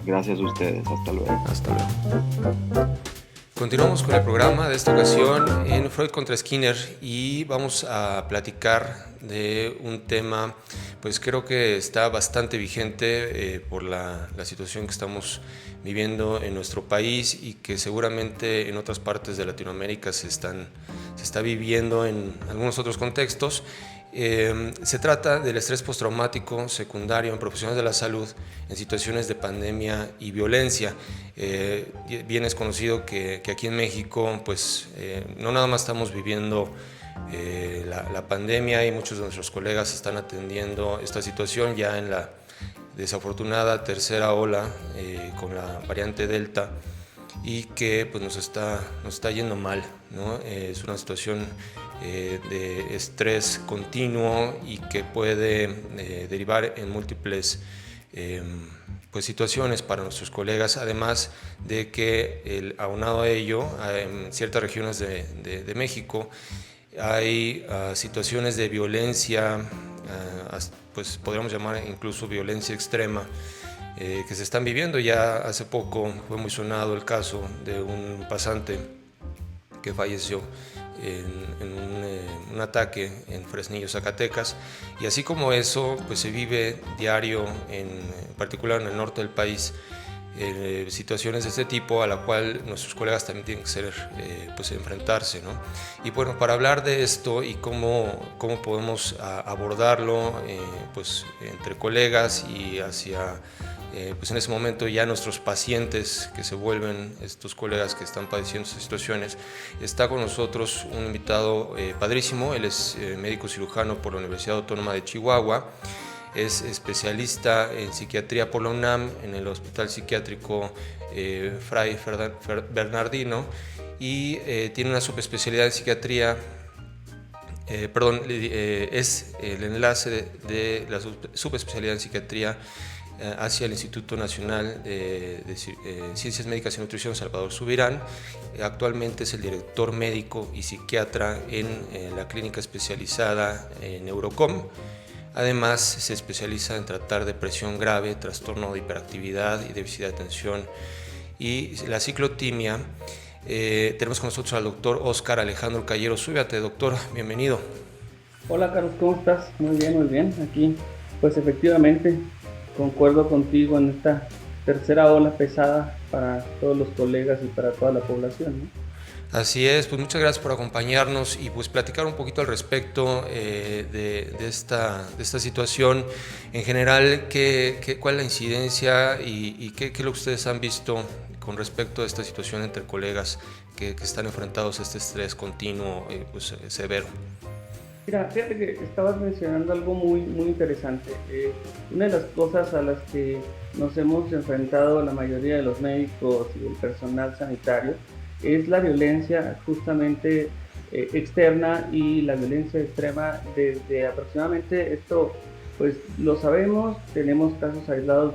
F: Gracias a ustedes, hasta luego.
B: Hasta luego. Continuamos con el programa de esta ocasión en Freud contra Skinner y vamos a platicar de un tema, pues creo que está bastante vigente por la situación que estamos viviendo en nuestro país y que seguramente en otras partes de Latinoamérica se está viviendo en algunos otros contextos. Se trata del estrés postraumático secundario en profesionales de la salud en situaciones de pandemia y violencia. Bien es conocido que aquí en México pues, no nada más estamos viviendo la pandemia y muchos de nuestros colegas están atendiendo esta situación ya en la desafortunada tercera ola con la variante Delta y que pues, nos está yendo mal, ¿no? Es una situación de estrés continuo y que puede derivar en múltiples pues situaciones para nuestros colegas, además de que aunado a ello en ciertas regiones de México hay situaciones de violencia, pues podríamos llamar incluso violencia extrema, que se están viviendo. Ya hace poco fue muy sonado el caso de un pasante que falleció en un ataque en Fresnillo, Zacatecas, y así como eso, pues se vive diario, en particular en el norte del país, situaciones de este tipo a la cual nuestros colegas también tienen que pues enfrentarse, ¿no? Y bueno, para hablar de esto y cómo podemos abordarlo pues entre colegas y hacia pues en ese momento ya nuestros pacientes que se vuelven estos colegas que están padeciendo estas situaciones, está con nosotros un invitado padrísimo. Él es médico cirujano por la Universidad Autónoma de Chihuahua, es especialista en psiquiatría por la UNAM en el Hospital Psiquiátrico Fray Bernardino y tiene una subespecialidad en psiquiatría. Es el enlace de la subespecialidad en psiquiatría hacia el Instituto Nacional de Ciencias Médicas y Nutrición Salvador Subirán. Actualmente es el director médico y psiquiatra en la clínica especializada en Neurocom. Además, se especializa en tratar depresión grave, trastorno de hiperactividad y déficit de atención y la ciclotimia. Tenemos con nosotros al doctor Óscar Alejandro Callero Zúñiga. Doctor, bienvenido.
G: Hola Carlos, ¿cómo estás? Muy bien. Aquí, pues efectivamente, concuerdo contigo en esta tercera ola pesada para todos los colegas y para toda la población, ¿no?
B: Así es, pues muchas gracias por acompañarnos y pues platicar un poquito al respecto de esta situación. En general, ¿cuál es la incidencia y qué es lo que ustedes han visto con respecto a esta situación entre colegas que están enfrentados a este estrés continuo pues, severo?
G: Mira, fíjate que estabas mencionando algo muy interesante. Una de las cosas a las que nos hemos enfrentado la mayoría de los médicos y el personal sanitario es la violencia justamente externa y la violencia extrema desde aproximadamente esto pues lo sabemos, tenemos casos aislados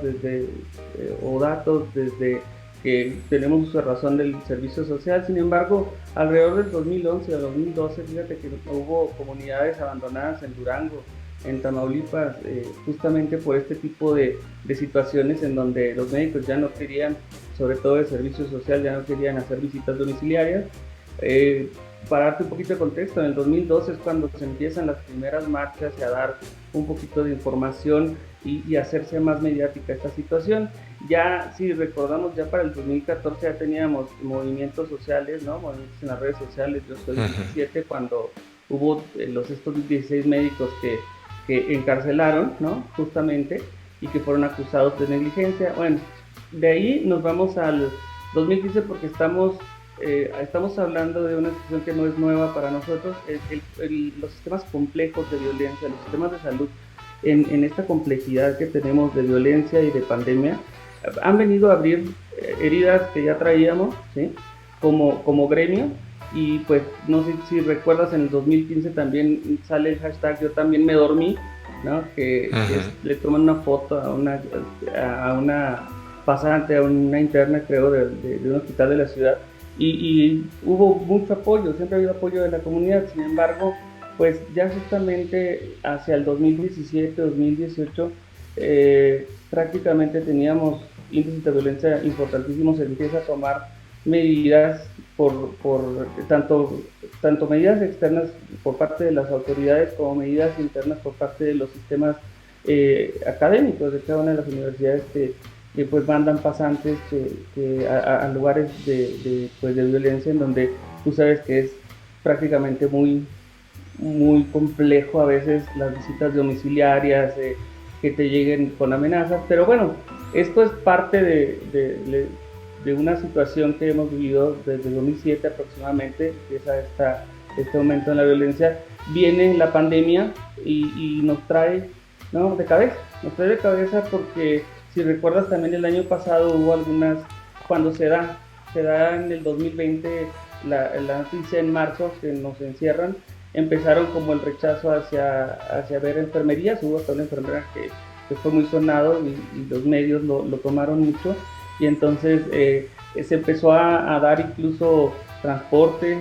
G: o datos desde que tenemos uso de razón del servicio social. Sin embargo, alrededor del 2011 o 2012, fíjate que hubo comunidades abandonadas en Durango, en Tamaulipas, justamente por este tipo de situaciones en donde los médicos ya no querían, sobre todo el servicio social, ya no querían hacer visitas domiciliarias. Para darte un poquito de contexto, en el 2012 es cuando se empiezan las primeras marchas y a dar un poquito de información y hacerse más mediática esta situación. Ya, si recordamos, ya para el 2014 ya teníamos movimientos sociales, ¿no? Movimientos en las redes sociales. Yo soy 17 cuando hubo estos 16 médicos que encarcelaron, ¿no? Justamente, y que fueron acusados de negligencia. Bueno, de ahí nos vamos al 2015 porque estamos hablando de una situación que no es nueva para nosotros. Los sistemas complejos de violencia, los sistemas de salud, en esta complejidad que tenemos de violencia y de pandemia, han venido a abrir heridas que ya traíamos, ¿sí? como gremio. Y pues no sé si recuerdas, en el 2015 también sale el hashtag Yo También Me Dormí, ¿no? que le toman una foto a una pasante, a una interna, creo, de un hospital de la ciudad. Y hubo mucho apoyo, siempre ha habido apoyo de la comunidad. Sin embargo, pues ya justamente hacia el 2017, 2018, prácticamente teníamos índices de violencia importantísimos. Se empieza a tomar medidas por tanto medidas externas por parte de las autoridades como medidas internas por parte de los sistemas académicos de cada una de las universidades que pues mandan pasantes a lugares de violencia, en donde tú sabes que es prácticamente muy complejo a veces las visitas domiciliarias, que te lleguen con amenazas. Pero bueno, esto es parte de una situación que hemos vivido desde 2007 aproximadamente. Empieza este aumento en la violencia, viene la pandemia y nos trae, ¿no?, de cabeza, porque si recuerdas también el año pasado hubo algunas, cuando se da en el 2020 la noticia en marzo que nos encierran, empezaron como el rechazo hacia ver enfermerías. Hubo hasta una enfermera que fue muy sonado y los medios lo tomaron mucho, y entonces se empezó a dar incluso transporte,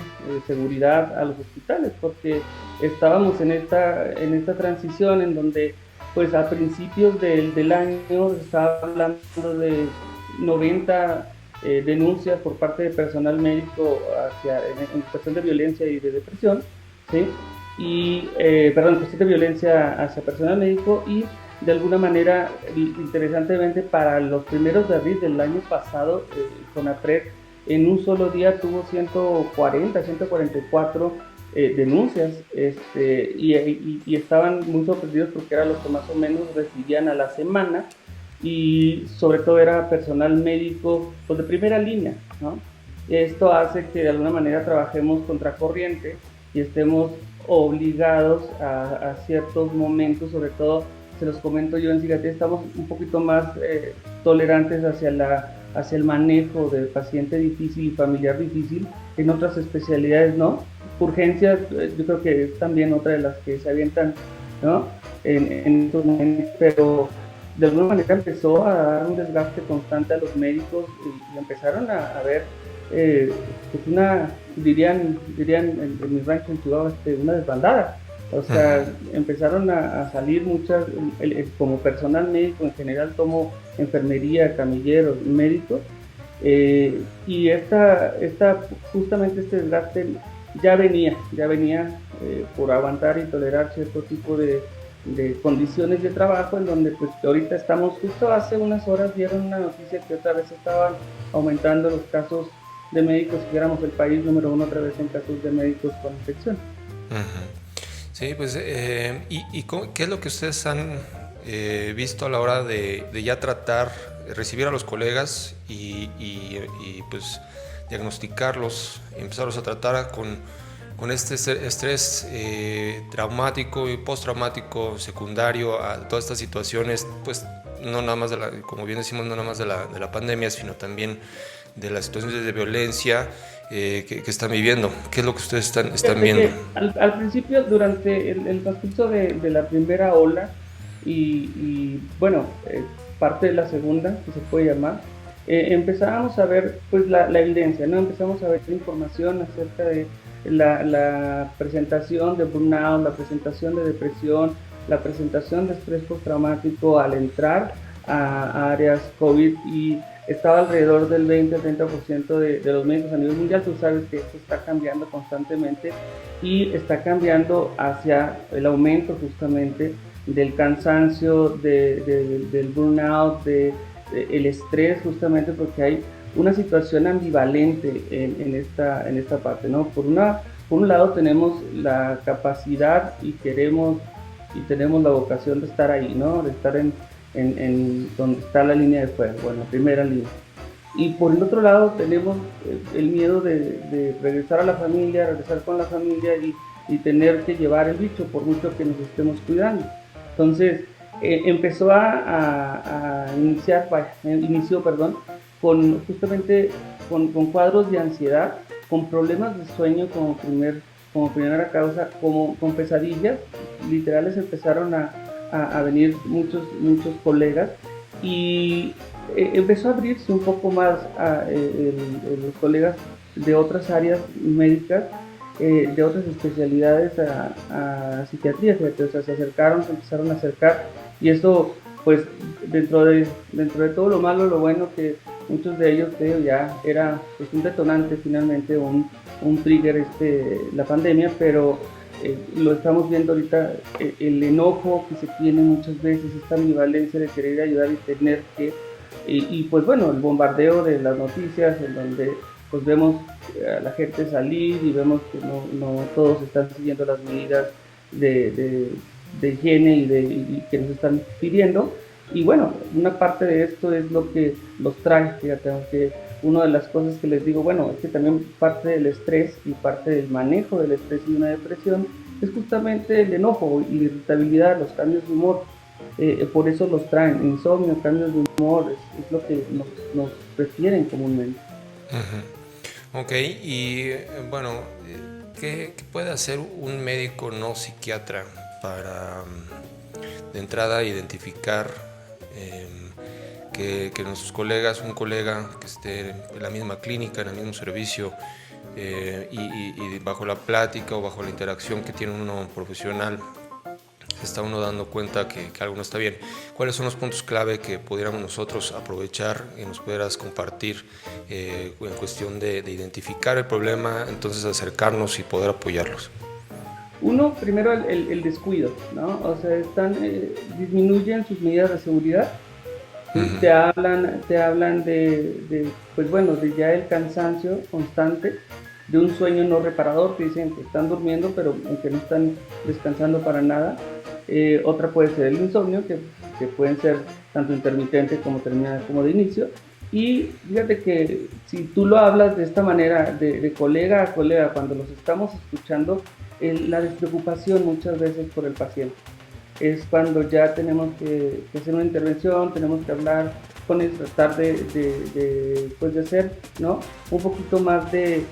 G: seguridad a los hospitales, porque estábamos en esta transición en donde pues a principios del año se estaba hablando de 90 denuncias por parte de personal médico en cuestión de violencia y de depresión, ¿sí? Cuestión de violencia hacia personal médico. Y de alguna manera, interesantemente, para los primeros de abril del año pasado, CONAPRED en un solo día tuvo 144 denuncias, y estaban muy sorprendidos porque eran los que más o menos recibían a la semana, y sobre todo era personal médico pues de primera línea, ¿no? Esto hace que de alguna manera trabajemos contracorriente y estemos obligados a ciertos momentos. Sobre todo, se los comento yo, en psiquiatría estamos un poquito más tolerantes hacia el manejo del paciente difícil y familiar difícil. En otras especialidades no. Urgencias, yo creo que es también otra de las que se avientan, ¿no?, en estos momentos, pero de alguna manera empezó a dar un desgaste constante a los médicos y empezaron a ver pues dirían en mi rancho en Chihuahua, una desbandada. O sea, empezaron a salir muchas, como personal médico en general, tomo enfermería, camilleros, médicos, y justamente este desgaste ya venía por aguantar y tolerar cierto tipo de condiciones de trabajo, en donde pues ahorita estamos, justo hace unas horas dieron una noticia que otra vez estaban aumentando los casos de médicos, que éramos el país número 1 otra vez en casos de médicos con infección.
B: Sí, pues, ¿qué es lo que ustedes han visto a la hora de ya tratar, recibir a los colegas y pues diagnosticarlos, empezarlos a tratar con este estrés traumático y postraumático secundario a todas estas situaciones, pues no nada más como bien decimos, no nada más de la pandemia, sino también de las situaciones de violencia que están viviendo? ¿Qué es lo que ustedes están viendo?
G: Al principio, durante el transcurso de la primera ola, y bueno, parte de la segunda, que se puede llamar, empezábamos a ver pues la evidencia, ¿no? Empezamos a ver información acerca de la presentación de burnout, la presentación de depresión, la presentación de estrés postraumático al entrar a áreas COVID, y estaba alrededor del 20-30% de los médicos a nivel mundial. Tú sabes que esto está cambiando constantemente y está cambiando hacia el aumento justamente del cansancio, del burnout, el estrés, justamente porque hay una situación ambivalente en esta parte, ¿no? Por un lado tenemos la capacidad y tenemos la vocación de estar ahí, ¿no? De estar en donde está la línea de fuego, bueno, la primera línea. Y por el otro lado tenemos el miedo de regresar a la familia, regresar con la familia y tener que llevar el bicho por mucho que nos estemos cuidando. Entonces empezó inició justamente con cuadros de ansiedad, con problemas de sueño como primera causa, con pesadillas literales. Empezaron a venir muchos colegas, y empezó a abrirse un poco más los colegas de otras áreas médicas, de otras especialidades a psiquiatría, fíjate, o sea, se empezaron a acercar, y esto pues dentro de todo lo malo, lo bueno, que muchos de ellos ya era pues un detonante finalmente, un trigger la pandemia, pero lo estamos viendo ahorita, el enojo que se tiene muchas veces, esta ambivalencia de querer ayudar y tener que, y pues bueno, el bombardeo de las noticias, en donde pues vemos a la gente salir y vemos que no todos están siguiendo las medidas de higiene y que nos están pidiendo. Y bueno, una parte de esto es lo que los trae, fíjate, aunque una de las cosas que les digo, bueno, es que también parte del estrés y parte del manejo del estrés y una depresión es justamente el enojo y la irritabilidad, los cambios de humor. Por eso los traen, insomnio, cambios de humor, es lo que nos refieren comúnmente.
B: Uh-huh. Ok, y bueno, ¿qué puede hacer un médico no psiquiatra para, de entrada, identificar que nuestros colegas, un colega que esté en la misma clínica, en el mismo servicio, y bajo la plática o bajo la interacción que tiene uno profesional, se está uno dando cuenta que algo no está bien? ¿Cuáles son los puntos clave que pudiéramos nosotros aprovechar y nos pudieras compartir en cuestión de identificar el problema, entonces acercarnos y poder apoyarlos?
G: Uno, primero el descuido, ¿no? O sea, disminuyen sus medidas de seguridad. Uh-huh. Te hablan de pues bueno, de ya el cansancio constante, de un sueño no reparador, que dicen que están durmiendo, pero aunque no están descansando para nada. Otra puede ser el insomnio, que pueden ser tanto intermitente como terminada como de inicio. Y fíjate que si tú lo hablas de esta manera, de colega a colega, cuando los estamos escuchando, la despreocupación muchas veces por el paciente es cuando ya tenemos que hacer una intervención, tenemos que hablar con ellos, tratar de hacer, ¿no?, un poquito más de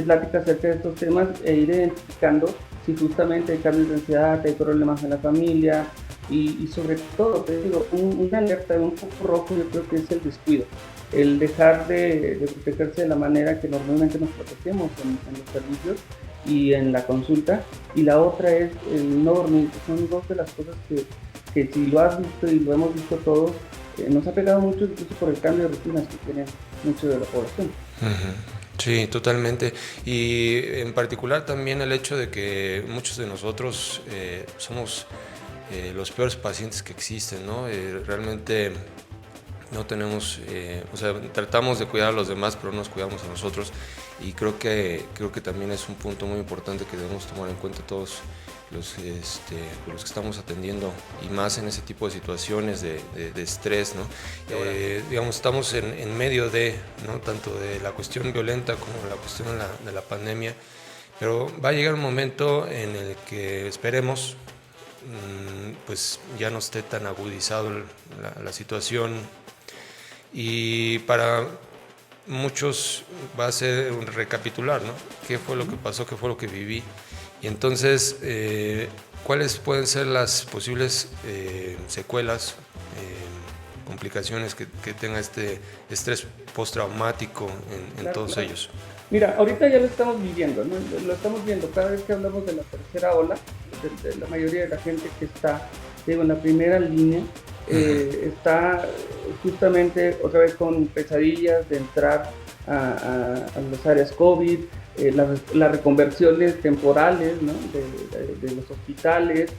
G: plática acerca de estos temas, e ir identificando si justamente hay cambios de ansiedad, hay problemas en la familia, y sobre todo, te digo, una alerta, un foco rojo, yo creo que es el descuido, el dejar de protegerse de la manera que normalmente nos protegemos en los servicios y en la consulta. Y la otra es el no dormir. Son dos de las cosas que si lo has visto y lo hemos visto todos, nos ha pegado mucho, incluso por el cambio de rutinas que tienen mucho de la población.
B: Uh-huh. Sí, totalmente. Y en particular también el hecho de que muchos de nosotros somos los peores pacientes que existen, ¿no? Realmente no tenemos, o sea, tratamos de cuidar a los demás, pero no nos cuidamos a nosotros, y creo que también es un punto muy importante que debemos tomar en cuenta todos los que estamos atendiendo, y más en ese tipo de situaciones de estrés, ¿no? Digamos, estamos en medio de, ¿no?, tanto de la cuestión violenta como la cuestión de la pandemia, pero va a llegar un momento en el que esperemos pues ya no esté tan agudizado la situación, y para muchos va a ser un recapitular, ¿no? ¿Qué fue lo que pasó? ¿Qué fue lo que viví? Y entonces ¿Cuáles pueden ser las posibles secuelas, complicaciones que tenga este estrés postraumático en
G: Claro,
B: todos
G: claro.
B: ellos?
G: Mira, ahorita ya lo estamos viviendo, ¿no? Lo estamos viendo cada vez que hablamos de la tercera ola, de la mayoría de la gente que está, digo, en la primera línea, está justamente otra vez con pesadillas de entrar a las áreas COVID, las reconversiones temporales, ¿no? de los hospitales,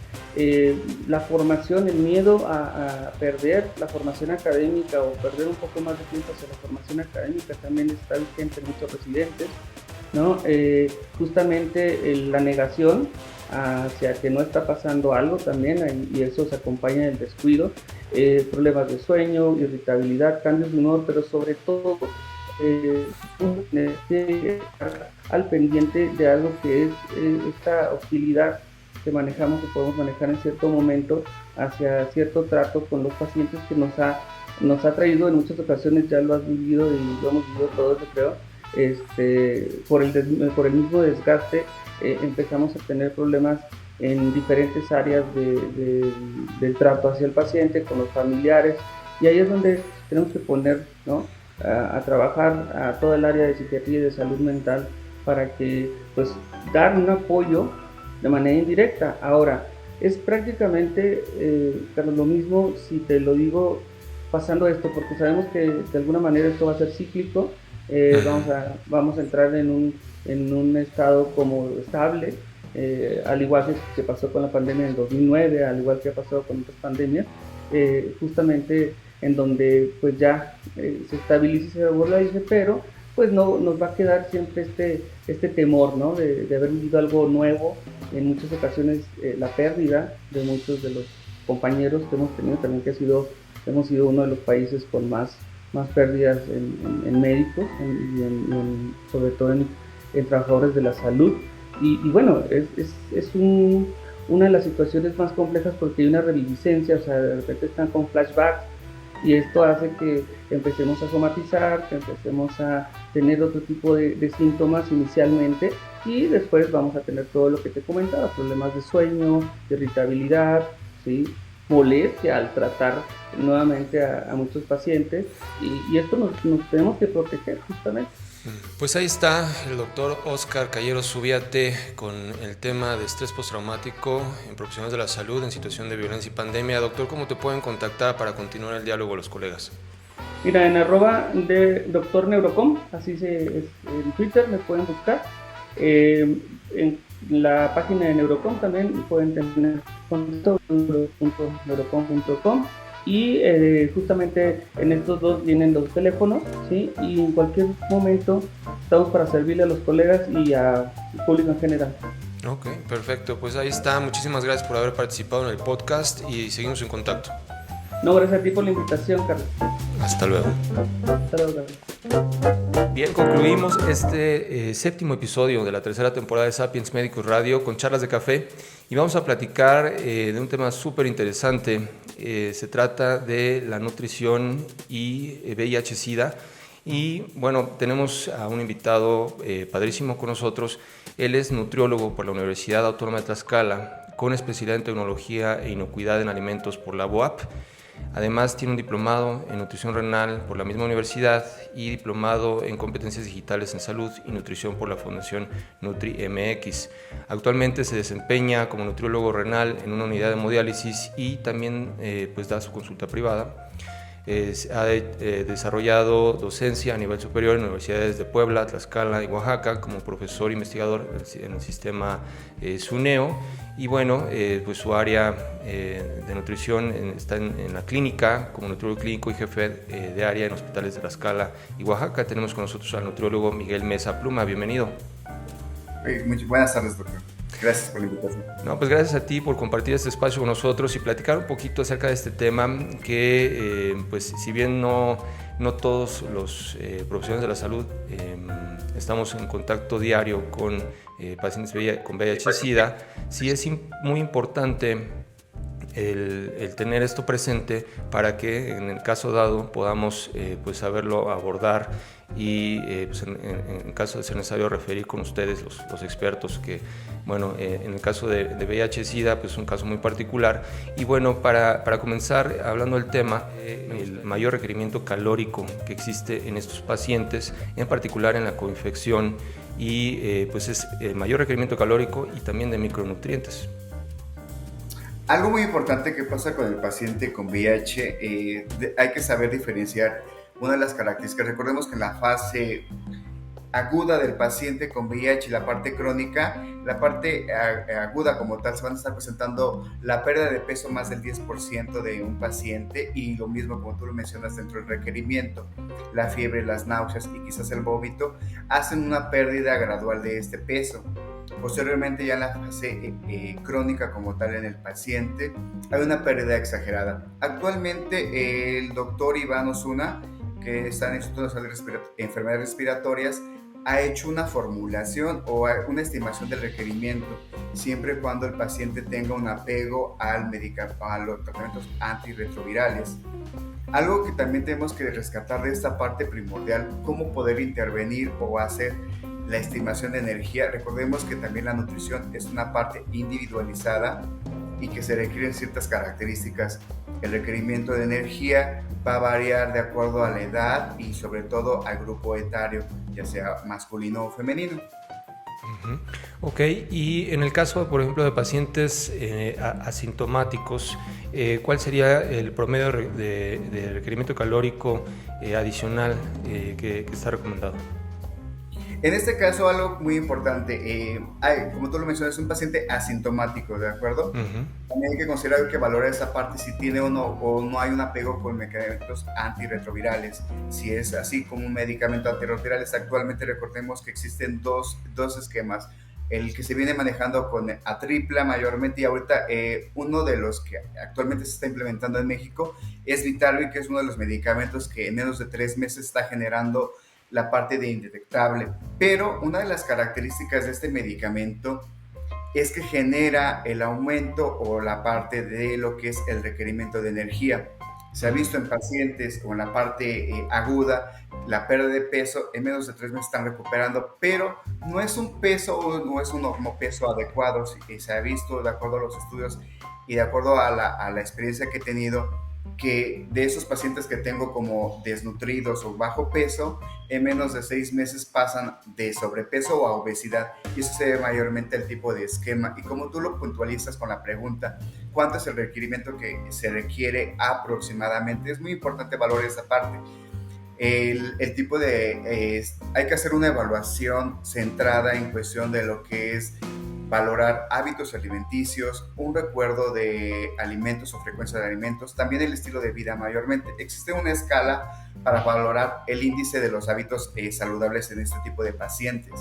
G: la formación, el miedo a perder la formación académica o perder un poco más de tiempo hacia la formación académica también está vigente en muchos residentes, ¿no? Justamente la negación hacia que no está pasando algo también, y eso se acompaña del descuido, problemas de sueño, irritabilidad, cambios de humor, pero sobre todo al pendiente de algo que es esta hostilidad que manejamos, que podemos manejar en cierto momento hacia cierto trato con los pacientes, que nos ha traído en muchas ocasiones, ya lo has vivido y lo hemos vivido todos, yo creo, por el mismo desgaste, empezamos a tener problemas en diferentes áreas del trato hacia el paciente, con los familiares, y ahí es donde tenemos que poner, ¿no?, a trabajar a toda el área de psiquiatría y de salud mental para que, pues, dar un apoyo de manera indirecta. Ahora, es prácticamente, Carlos, lo mismo si te lo digo pasando esto, porque sabemos que de alguna manera esto va a ser cíclico, vamos a entrar en un estado como estable, al igual que pasó con la pandemia en 2009, al igual que ha pasado con otras pandemias, justamente en donde pues ya se estabiliza y se regulariza, pero pues no nos va a quedar siempre este temor, ¿no?, de haber vivido algo nuevo, en muchas ocasiones la pérdida de muchos de los compañeros que hemos tenido también, hemos sido uno de los países con más pérdidas en médicos y sobre todo en trabajadores de la salud, y bueno, es una de las situaciones más complejas porque hay una reviviscencia, o sea, de repente están con flashbacks, y esto hace que empecemos a somatizar, que empecemos a tener otro tipo de síntomas inicialmente, y después vamos a tener todo lo que te comentaba, problemas de sueño, de irritabilidad, ¿sí?, molestia al tratar nuevamente a muchos pacientes, y esto nos tenemos que proteger justamente.
B: Pues ahí está el doctor Óscar Callero Zubiate con el tema de estrés postraumático en profesionales de la salud en situación de violencia y pandemia. Doctor, ¿cómo te pueden contactar para continuar el diálogo los colegas?
G: Mira, en @ de Dr. Neurocom, así en Twitter me pueden buscar. En la página de Neurocom también pueden tener contacto, neurocom.com. Y justamente en estos dos vienen los teléfonos, ¿sí? Y en cualquier momento estamos para servirle a los colegas y al público en general.
B: Ok, perfecto. Pues ahí está. Muchísimas gracias por haber participado en el podcast y seguimos en contacto.
G: No, gracias a ti por la invitación, Carlos.
B: Hasta luego.
G: Hasta luego, Carlos.
B: Bien, concluimos este séptimo episodio de la tercera temporada de Sapiens Medicus Radio con charlas de café, y vamos a platicar de un tema súper interesante. Se trata de la nutrición y VIH-Sida, y bueno, tenemos a un invitado padrísimo con nosotros. Él es nutriólogo por la Universidad Autónoma de Tlaxcala, con especialidad en tecnología e inocuidad en alimentos por la UAP. Además tiene un diplomado en nutrición renal por la misma universidad y diplomado en competencias digitales en salud y nutrición por la Fundación NutriMX. Actualmente se desempeña como nutriólogo renal en una unidad de hemodiálisis y también pues da su consulta privada. Ha desarrollado docencia a nivel superior en universidades de Puebla, Tlaxcala y Oaxaca como profesor investigador en el sistema SUNEO, y bueno, pues su área de nutrición está en la clínica como nutriólogo clínico y jefe de área en hospitales de Tlaxcala y Oaxaca. Tenemos con nosotros al nutriólogo Miguel Mesa Pluma. Bienvenido.
H: Muy buenas tardes, doctor. Gracias por la invitación.
B: No, pues gracias a ti por compartir este espacio con nosotros y platicar un poquito acerca de este tema que, pues si bien no todos los profesionales de la salud estamos en contacto diario con pacientes con VIH-Sida, sí es muy importante el tener esto presente para que en el caso dado podamos pues saberlo abordar y pues en caso de ser necesario referir con ustedes los expertos que, bueno, en el caso de VIH-Sida pues es un caso muy particular. Y bueno, para comenzar hablando del tema, el mayor requerimiento calórico que existe en estos pacientes, en particular en la coinfección, y pues es el mayor requerimiento calórico y también de micronutrientes.
H: Algo muy importante que pasa con el paciente con VIH, hay que saber diferenciar una de las características. Recordemos que en la fase aguda del paciente con VIH y la parte crónica, la parte aguda como tal se van a estar presentando la pérdida de peso más del 10% de un paciente, y lo mismo como tú lo mencionas dentro del requerimiento, la fiebre, las náuseas y quizás el vómito hacen una pérdida gradual de este peso. Posteriormente, ya en la fase crónica como tal en el paciente, hay una pérdida exagerada. Actualmente el doctor Iván Osuna, que está en el Instituto Nacional de Enfermedades Respiratorias, ha hecho una formulación o una estimación del requerimiento, siempre y cuando el paciente tenga un apego a los tratamientos antirretrovirales. Algo que también tenemos que rescatar de esta parte primordial, cómo poder intervenir o hacer la estimación de energía. Recordemos que también la nutrición es una parte individualizada y que se requieren ciertas características. El requerimiento de energía va a variar de acuerdo a la edad y sobre todo al grupo etario, ya sea masculino o femenino.
B: Ok, y en el caso, por ejemplo, de pacientes asintomáticos, ¿cuál sería el promedio de requerimiento calórico adicional que está recomendado?
H: En este caso, algo muy importante, como tú lo mencionas, es un paciente asintomático, ¿de acuerdo? También hay que considerar que valorar esa parte, si tiene o no hay un apego con medicamentos antirretrovirales. Si es así como un medicamento antirretrovirales, actualmente recordemos que existen dos esquemas. El que se viene manejando con Atripla mayormente, y ahorita uno de los que actualmente se está implementando en México es Vitalvi, que es uno de los medicamentos que en menos de 3 meses está generando la parte de indetectable. Pero una de las características de este medicamento es que genera el aumento o la parte de lo que es el requerimiento de energía. Se ha visto en pacientes con la parte aguda, la pérdida de peso, en menos de 3 meses están recuperando, pero no es un peso, no es un peso adecuado. Se ha visto, de acuerdo a los estudios y de acuerdo a la experiencia que he tenido, que de esos pacientes que tengo como desnutridos o bajo peso, en menos de 6 meses pasan de sobrepeso a obesidad, y eso se debe mayormente al tipo de esquema. Y como tú lo puntualizas con la pregunta, ¿cuánto es el requerimiento que se requiere aproximadamente? Es muy importante valorar esa parte. El tipo de... hay que hacer una evaluación centrada en cuestión de lo que es valorar hábitos alimenticios, un recuerdo de alimentos o frecuencia de alimentos, también el estilo de vida mayormente. Existe una escala para valorar el índice de los hábitos saludables en este tipo de pacientes,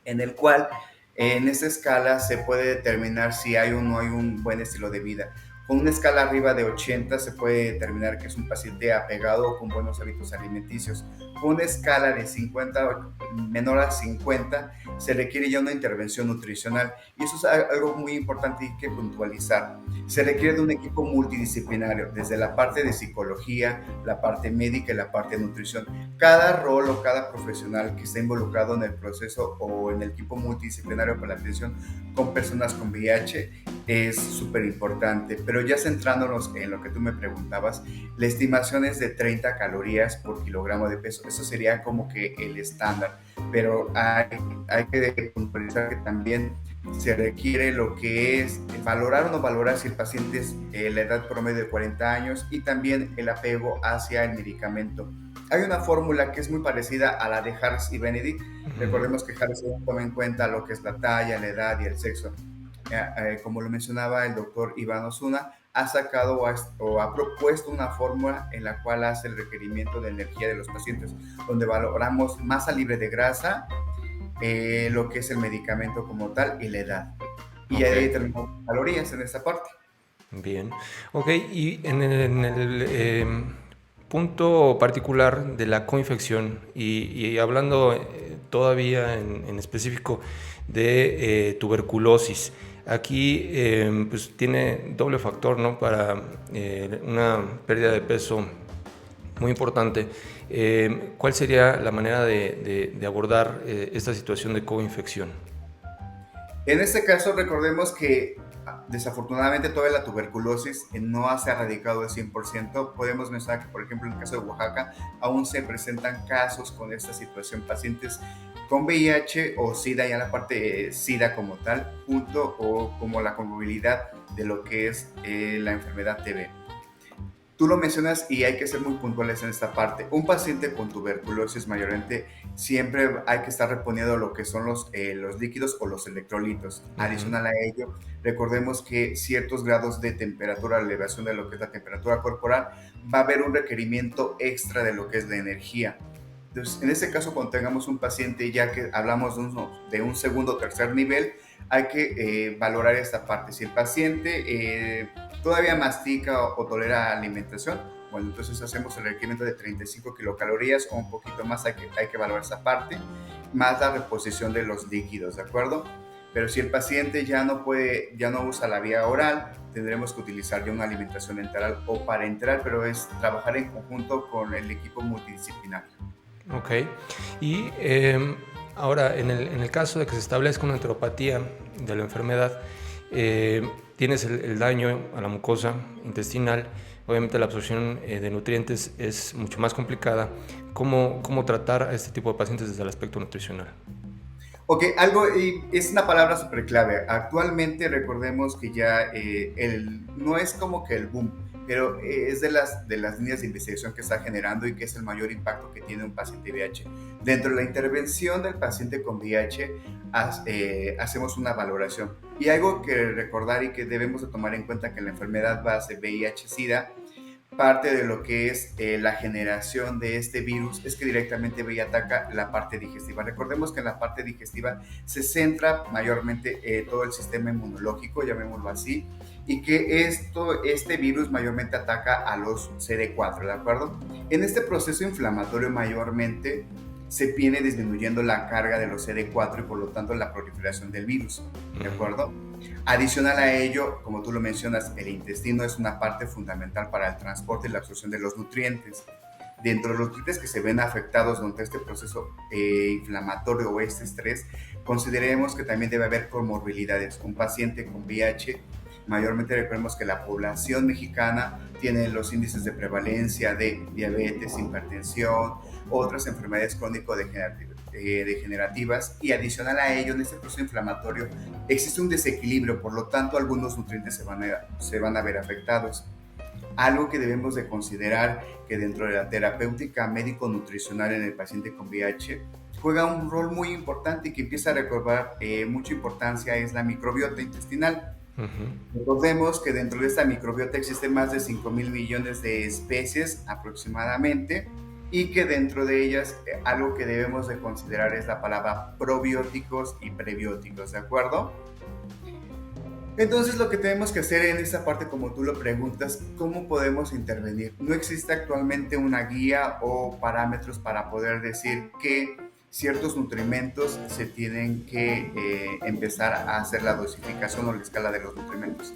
H: en el cual en esta escala se puede determinar si hay o no hay un buen estilo de vida. Con una escala arriba de 80 se puede determinar que es un paciente apegado o con buenos hábitos alimenticios. Con una escala de 50 menor a 50 se requiere ya una intervención nutricional, y eso es algo muy importante y que puntualizar. Se requiere de un equipo multidisciplinario, desde la parte de psicología, la parte médica y la parte de nutrición. Cada rol o cada profesional que esté involucrado en el proceso o en el equipo multidisciplinario para la atención con personas con VIH es súper importante. Pero ya centrándonos en lo que tú me preguntabas, la estimación es de 30 calorías por kilogramo de peso. Eso sería como que el estándar, pero hay que puntualizar que también se requiere lo que es valorar o no valorar si el paciente es la edad promedio de 40 años, y también el apego hacia el medicamento. Hay una fórmula que es muy parecida a la de Harris y Benedict. Recordemos que Harris toma en cuenta lo que es la talla, la edad y el sexo. Como lo mencionaba el doctor Iván Osuna, ha sacado o ha propuesto una fórmula en la cual hace el requerimiento de energía de los pacientes, donde valoramos masa libre de grasa, lo que es el medicamento como tal y la edad. Y ahí tenemos calorías en esta parte.
B: Bien, ok, y en el punto particular de la coinfección y hablando todavía en específico de tuberculosis, Aquí pues tiene doble factor, ¿no? Para una pérdida de peso muy importante. ¿Cuál sería la manera de abordar esta situación de co-infección?
H: En este caso, recordemos que desafortunadamente todavía la tuberculosis no se ha erradicado al 100%. Podemos mencionar que, por ejemplo, en el caso de Oaxaca, aún se presentan casos con esta situación, pacientes con VIH o SIDA, ya la parte SIDA como tal, junto o como la comorbilidad de lo que es la enfermedad TB. Tú lo mencionas y hay que ser muy puntuales en esta parte. Un paciente con tuberculosis mayormente siempre hay que estar reponiendo lo que son los líquidos o los electrolitos. Adicional a ello, recordemos que ciertos grados de temperatura, elevación de lo que es la temperatura corporal, va a haber un requerimiento extra de lo que es la energía. Entonces, en este caso, cuando tengamos un paciente, ya que hablamos de un segundo o tercer nivel, hay que valorar esta parte. Si el paciente todavía mastica o tolera alimentación, bueno, entonces hacemos el requerimiento de 35 kilocalorías o un poquito más, hay que valorar esa parte, más la reposición de los líquidos, ¿de acuerdo? Pero si el paciente ya no usa la vía oral, tendremos que utilizar ya una alimentación enteral o parenteral, pero es trabajar en conjunto con el equipo multidisciplinario.
B: Ok, y ahora en el caso de que se establezca una enteropatía de la enfermedad, tienes el daño a la mucosa intestinal, obviamente la absorción de nutrientes es mucho más complicada. ¿Cómo tratar a este tipo de pacientes desde el aspecto nutricional?
H: Ok, es una palabra súper clave. Actualmente recordemos que ya no es como que el boom, pero es de las líneas de investigación que está generando y que es el mayor impacto que tiene un paciente VIH. Dentro de la intervención del paciente con VIH hacemos una valoración. Y algo que recordar y que debemos de tomar en cuenta que la enfermedad base VIH-Sida, parte de lo que es la generación de este virus es que directamente ataca la parte digestiva. Recordemos que en la parte digestiva se centra mayormente todo el sistema inmunológico, llamémoslo así, y que este virus mayormente ataca a los CD4, ¿de acuerdo? En este proceso inflamatorio mayormente se viene disminuyendo la carga de los CD4 y por lo tanto la proliferación del virus, ¿de acuerdo? Adicional a ello, como tú lo mencionas, el intestino es una parte fundamental para el transporte y la absorción de los nutrientes. Dentro de los nutrientes que se ven afectados durante este proceso inflamatorio o este estrés, consideremos que también debe haber comorbilidades. Un paciente con VIH, mayormente recordemos que la población mexicana tiene los índices de prevalencia de diabetes, hipertensión, otras enfermedades crónico-degenerativas, y adicional a ello, en este proceso inflamatorio existe un desequilibrio, por lo tanto algunos nutrientes se van a ver afectados. Algo que debemos de considerar que dentro de la terapéutica médico-nutricional en el paciente con VIH juega un rol muy importante y que empieza a recobrar mucha importancia es la microbiota intestinal. Recordemos que dentro de esta microbiota existen más de 5,000 millones de especies aproximadamente, y que dentro de ellas algo que debemos de considerar es la palabra probióticos y prebióticos, ¿de acuerdo? Entonces lo que tenemos que hacer en esta parte, como tú lo preguntas, ¿cómo podemos intervenir? No existe actualmente una guía o parámetros para poder decir que ciertos nutrimentos se tienen que empezar a hacer la dosificación o la escala de los nutrimentos.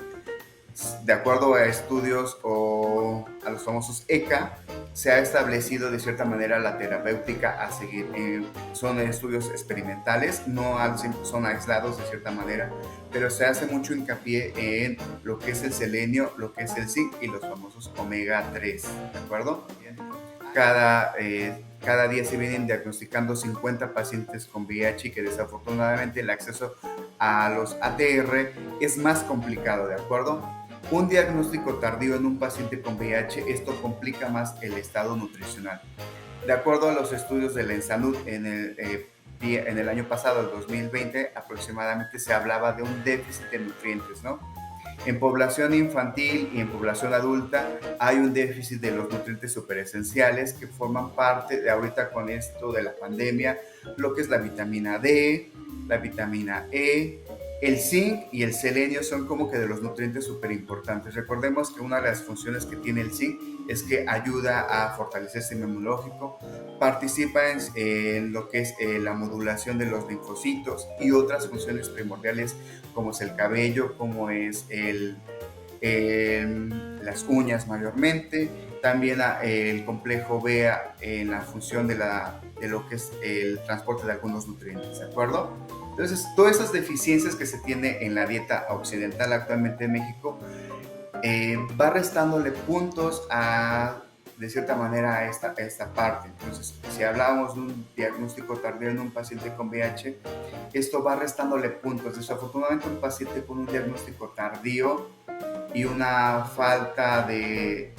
H: De acuerdo a estudios o a los famosos ECA, se ha establecido de cierta manera la terapéutica a seguir. Son estudios experimentales, no son aislados de cierta manera, pero se hace mucho hincapié en lo que es el selenio, lo que es el zinc y los famosos omega 3, ¿de acuerdo? Cada día se vienen diagnosticando 50 pacientes con VIH y que desafortunadamente el acceso a los ATR es más complicado, ¿de acuerdo? Un diagnóstico tardío en un paciente con VIH, esto complica más el estado nutricional. De acuerdo a los estudios de la ENSANUD, en el año pasado, el 2020, aproximadamente se hablaba de un déficit de nutrientes, ¿no? En población infantil y en población adulta hay un déficit de los nutrientes superesenciales que forman parte de ahorita con esto de la pandemia, lo que es la vitamina D, la vitamina E, el zinc y el selenio son como que de los nutrientes súper importantes. Recordemos que una de las funciones que tiene el zinc es que ayuda a fortalecer el sistema inmunológico, participa en lo que es la modulación de los linfocitos y otras funciones primordiales como es el cabello, como es las uñas mayormente, también el complejo B en la función de lo que es el transporte de algunos nutrientes, ¿de acuerdo? Entonces, todas esas deficiencias que se tiene en la dieta occidental actualmente en México va restándole puntos de cierta manera a esta parte. Entonces, si hablábamos de un diagnóstico tardío en un paciente con VIH, esto va restándole puntos. Desafortunadamente, un paciente con un diagnóstico tardío y una falta de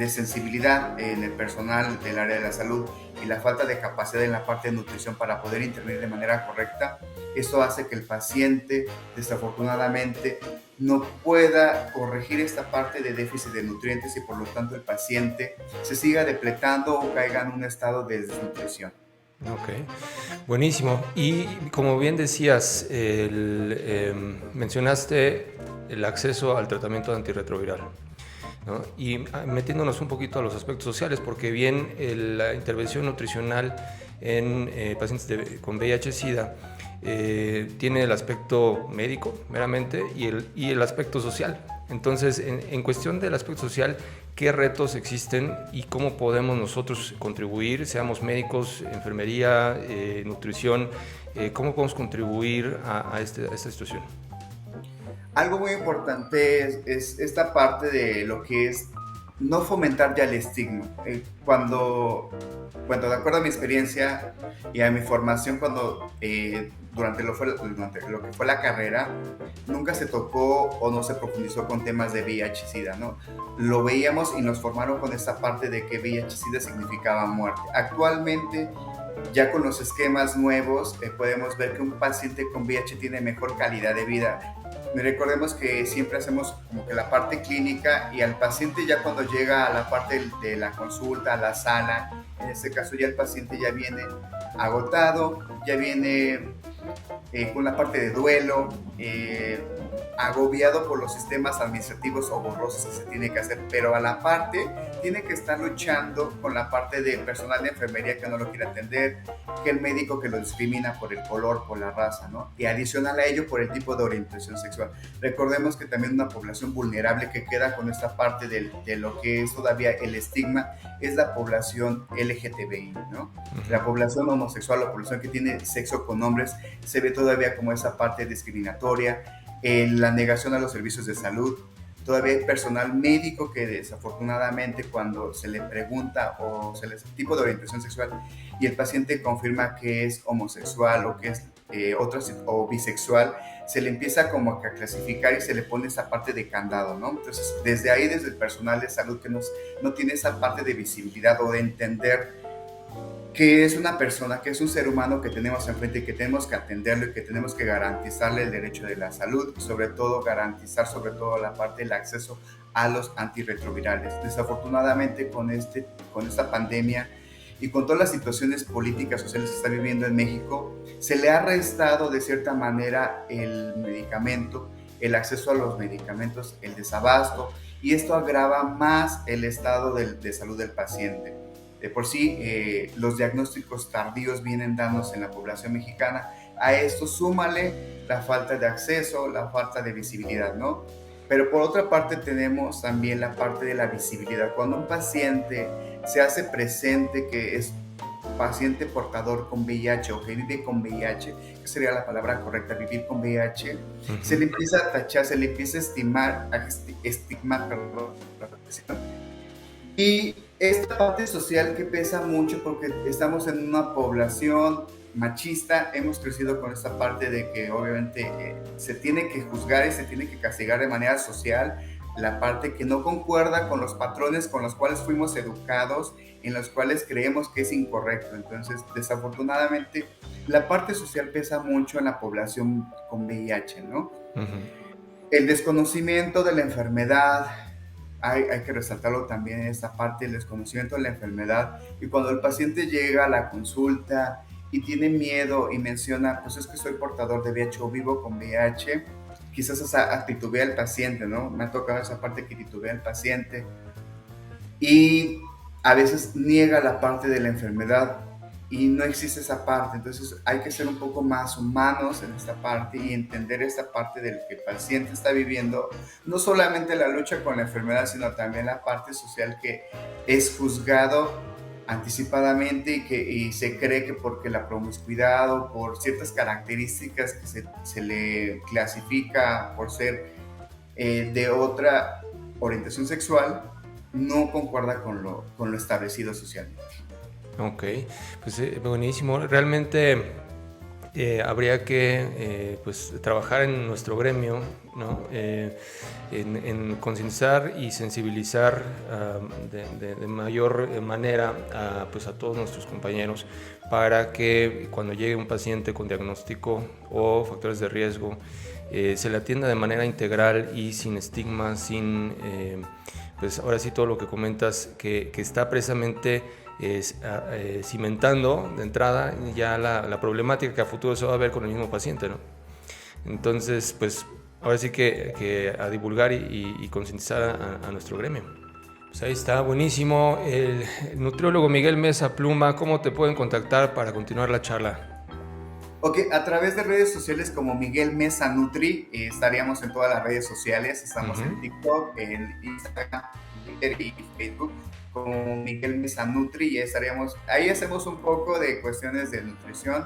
H: sensibilidad en el personal del área de la salud y la falta de capacidad en la parte de nutrición para poder intervenir de manera correcta, esto hace que el paciente desafortunadamente no pueda corregir esta parte de déficit de nutrientes y por lo tanto el paciente se siga depletando o caiga en un estado de desnutrición.
B: Ok, buenísimo. Y como bien decías, mencionaste el acceso al tratamiento antirretroviral, ¿no? Y metiéndonos un poquito a los aspectos sociales, porque bien la intervención nutricional en pacientes con VIH-Sida tiene el aspecto médico meramente y el aspecto social. Entonces, en cuestión del aspecto social, ¿qué retos existen y cómo podemos nosotros contribuir, seamos médicos, enfermería, nutrición, cómo podemos contribuir a esta situación?
H: Algo muy importante es esta parte de lo que es no fomentar ya el estigma. Cuando de acuerdo a mi experiencia y a mi formación, durante lo que fue la carrera, nunca se tocó o no se profundizó con temas de VIH-Sida, ¿no? Lo veíamos y nos formaron con esta parte de que VIH-Sida significaba muerte. Actualmente, ya con los esquemas nuevos, podemos ver que un paciente con VIH tiene mejor calidad de vida. Recordemos que siempre hacemos como que la parte clínica y al paciente ya cuando llega a la parte de la consulta, a la sala, en este caso ya el paciente ya viene agotado, ya viene con la parte de duelo, agobiado por los sistemas administrativos o borrosos que se tiene que hacer, pero a la parte tiene que estar luchando con la parte de personal de enfermería que no lo quiere atender, que el médico que lo discrimina por el color, por la raza, ¿no? Y adicional a ello por el tipo de orientación sexual. Recordemos que también una población vulnerable que queda con esta parte de lo que es todavía el estigma es la población LGTBI, ¿no? La población homosexual, la población que tiene sexo con hombres, se ve todavía como esa parte discriminatoria, la negación a los servicios de salud. Todavía hay personal médico que desafortunadamente cuando se le pregunta o se le tipo de orientación sexual y el paciente confirma que es homosexual o que es o bisexual, se le empieza como a clasificar y se le pone esa parte de candado, ¿no? Entonces, desde ahí, desde el personal de salud que no tiene esa parte de visibilidad o de entender que es una persona, que es un ser humano que tenemos enfrente y que tenemos que atenderlo y que tenemos que garantizarle el derecho de la salud y sobre todo garantizar la parte del acceso a los antirretrovirales. Desafortunadamente con esta pandemia y con todas las situaciones políticas sociales que está viviendo en México, se le ha restado de cierta manera el medicamento, el acceso a los medicamentos, el desabasto, y esto agrava más el estado de salud del paciente. De por sí, los diagnósticos tardíos vienen dándose en la población mexicana. A esto súmale la falta de acceso, la falta de visibilidad, ¿no? Pero por otra parte tenemos también la parte de la visibilidad. Cuando un paciente se hace presente que es paciente portador con VIH o que vive con VIH, que sería la palabra correcta, vivir con VIH, se le empieza a tachar, se le empieza a estigmar, y esta parte social que pesa mucho porque estamos en una población machista, hemos crecido con esta parte de que obviamente se tiene que juzgar y se tiene que castigar de manera social la parte que no concuerda con los patrones con los cuales fuimos educados, en los cuales creemos que es incorrecto. Entonces, desafortunadamente, la parte social pesa mucho en la población con VIH, ¿no? El desconocimiento de la enfermedad, hay que resaltarlo también en esta parte, el desconocimiento de la enfermedad, y cuando el paciente llega a la consulta y tiene miedo y menciona, pues es que soy portador de VIH o vivo con VIH, quizás titubea el paciente, ¿no? Me ha tocado esa parte que titubea el paciente. Y a veces niega la parte de la enfermedad y no existe esa parte. Entonces hay que ser un poco más humanos en esta parte y entender esta parte del que el paciente está viviendo, no solamente la lucha con la enfermedad, sino también la parte social que es juzgado anticipadamente y se cree que porque la promiscuidad o por ciertas características que se le clasifica por ser de otra orientación sexual, no concuerda con lo establecido socialmente.
B: Ok, pues buenísimo. Realmente habría que pues, trabajar en nuestro gremio, ¿no? En concientizar y sensibilizar de mayor manera pues, a todos nuestros compañeros para que cuando llegue un paciente con diagnóstico o factores de riesgo se le atienda de manera integral y sin estigma, sin pues ahora sí todo lo que comentas que está precisamente cimentando de entrada ya la problemática que a futuro se va a ver con el mismo paciente, ¿no? Entonces, pues ahora sí que a divulgar y concientizar a nuestro gremio. Pues ahí está, buenísimo. El nutriólogo Miguel Mesa Pluma, ¿cómo te pueden contactar para continuar la charla?
H: Ok, a través de redes sociales como Miguel Mesa Nutri, estaríamos en todas las redes sociales, estamos en TikTok, en Instagram, Twitter y Facebook como Miguel Mesa Nutri, y estaríamos, ahí hacemos un poco de cuestiones de nutrición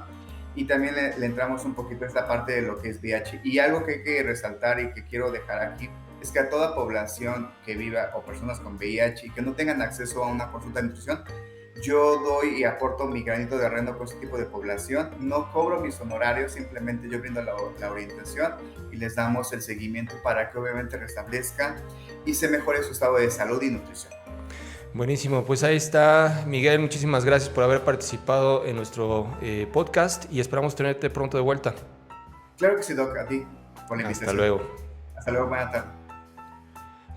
H: y también le entramos un poquito a esta parte de lo que es VIH. Y algo que hay que resaltar y que quiero dejar aquí es que a toda población que viva o personas con VIH y que no tengan acceso a una consulta de nutrición, yo doy y aporto mi granito de arena con este tipo de población. No cobro mis honorarios, simplemente yo brindo la orientación y les damos el seguimiento para que obviamente restablezcan y se mejore su estado de salud y nutrición.
B: Buenísimo, pues ahí está, Miguel, muchísimas gracias por haber participado en nuestro podcast y esperamos tenerte pronto de vuelta.
H: Claro que sí, Doc, a ti por la invitación.
B: Hasta luego.
H: Hasta luego, buena tarde.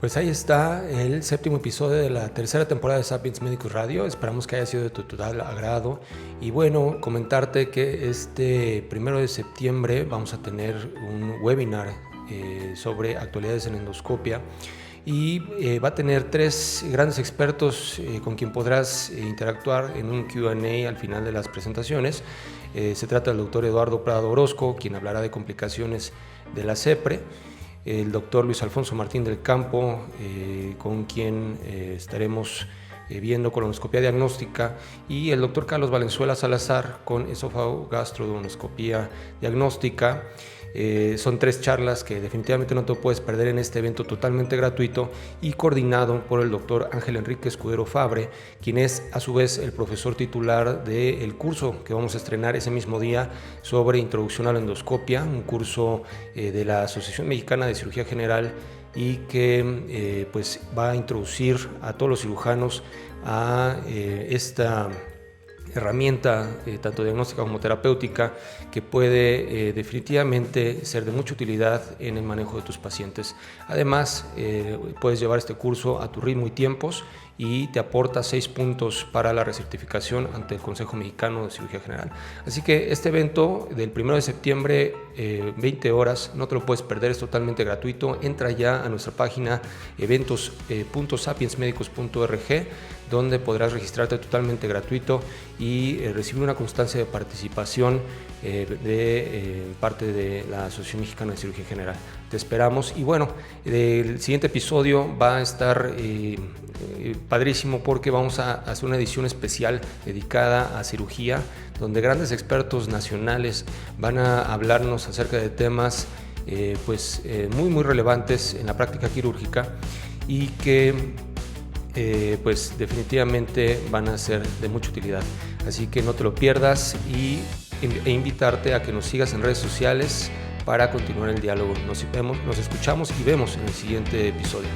B: Pues ahí está el 7º episodio de la 3ª temporada de Sapiens Medicus Radio. Esperamos que haya sido de tu total agrado. Y bueno, comentarte que este 1 de septiembre vamos a tener un webinar sobre actualidades en endoscopia. Y va a tener 3 grandes expertos con quien podrás interactuar en un Q&A al final de las presentaciones. Se trata del doctor Eduardo Prado Orozco, quien hablará de complicaciones de la CEPRE. El doctor Luis Alfonso Martín del Campo, con quien estaremos viendo colonoscopía diagnóstica, y el doctor Carlos Valenzuela Salazar con esófago-gastroduodenoscopía diagnóstica. Son 3 charlas que definitivamente no te puedes perder en este evento totalmente gratuito y coordinado por el doctor Ángel Enrique Escudero Fabre, quien es a su vez el profesor titular del curso que vamos a estrenar ese mismo día sobre introducción a la endoscopia, un curso de la Asociación Mexicana de Cirugía General y que pues va a introducir a todos los cirujanos a esta herramienta tanto diagnóstica como terapéutica que puede definitivamente ser de mucha utilidad en el manejo de tus pacientes. Además, puedes llevar este curso a tu ritmo y tiempos y te aporta 6 puntos para la recertificación ante el Consejo Mexicano de Cirugía General. Así que este evento del 1 de septiembre, 20 horas, no te lo puedes perder, es totalmente gratuito. Entra ya a nuestra página eventos.sapiensmedicus.org, donde podrás registrarte totalmente gratuito y recibir una constancia de participación de parte de la Asociación Mexicana de Cirugía General. Te esperamos. Y bueno, el siguiente episodio va a estar padrísimo porque vamos a hacer una edición especial dedicada a cirugía, donde grandes expertos nacionales van a hablarnos acerca de temas muy relevantes en la práctica quirúrgica y que pues definitivamente van a ser de mucha utilidad. Así que no te lo pierdas e invitarte a que nos sigas en redes sociales para continuar el diálogo. Nos escuchamos y vemos en el siguiente episodio.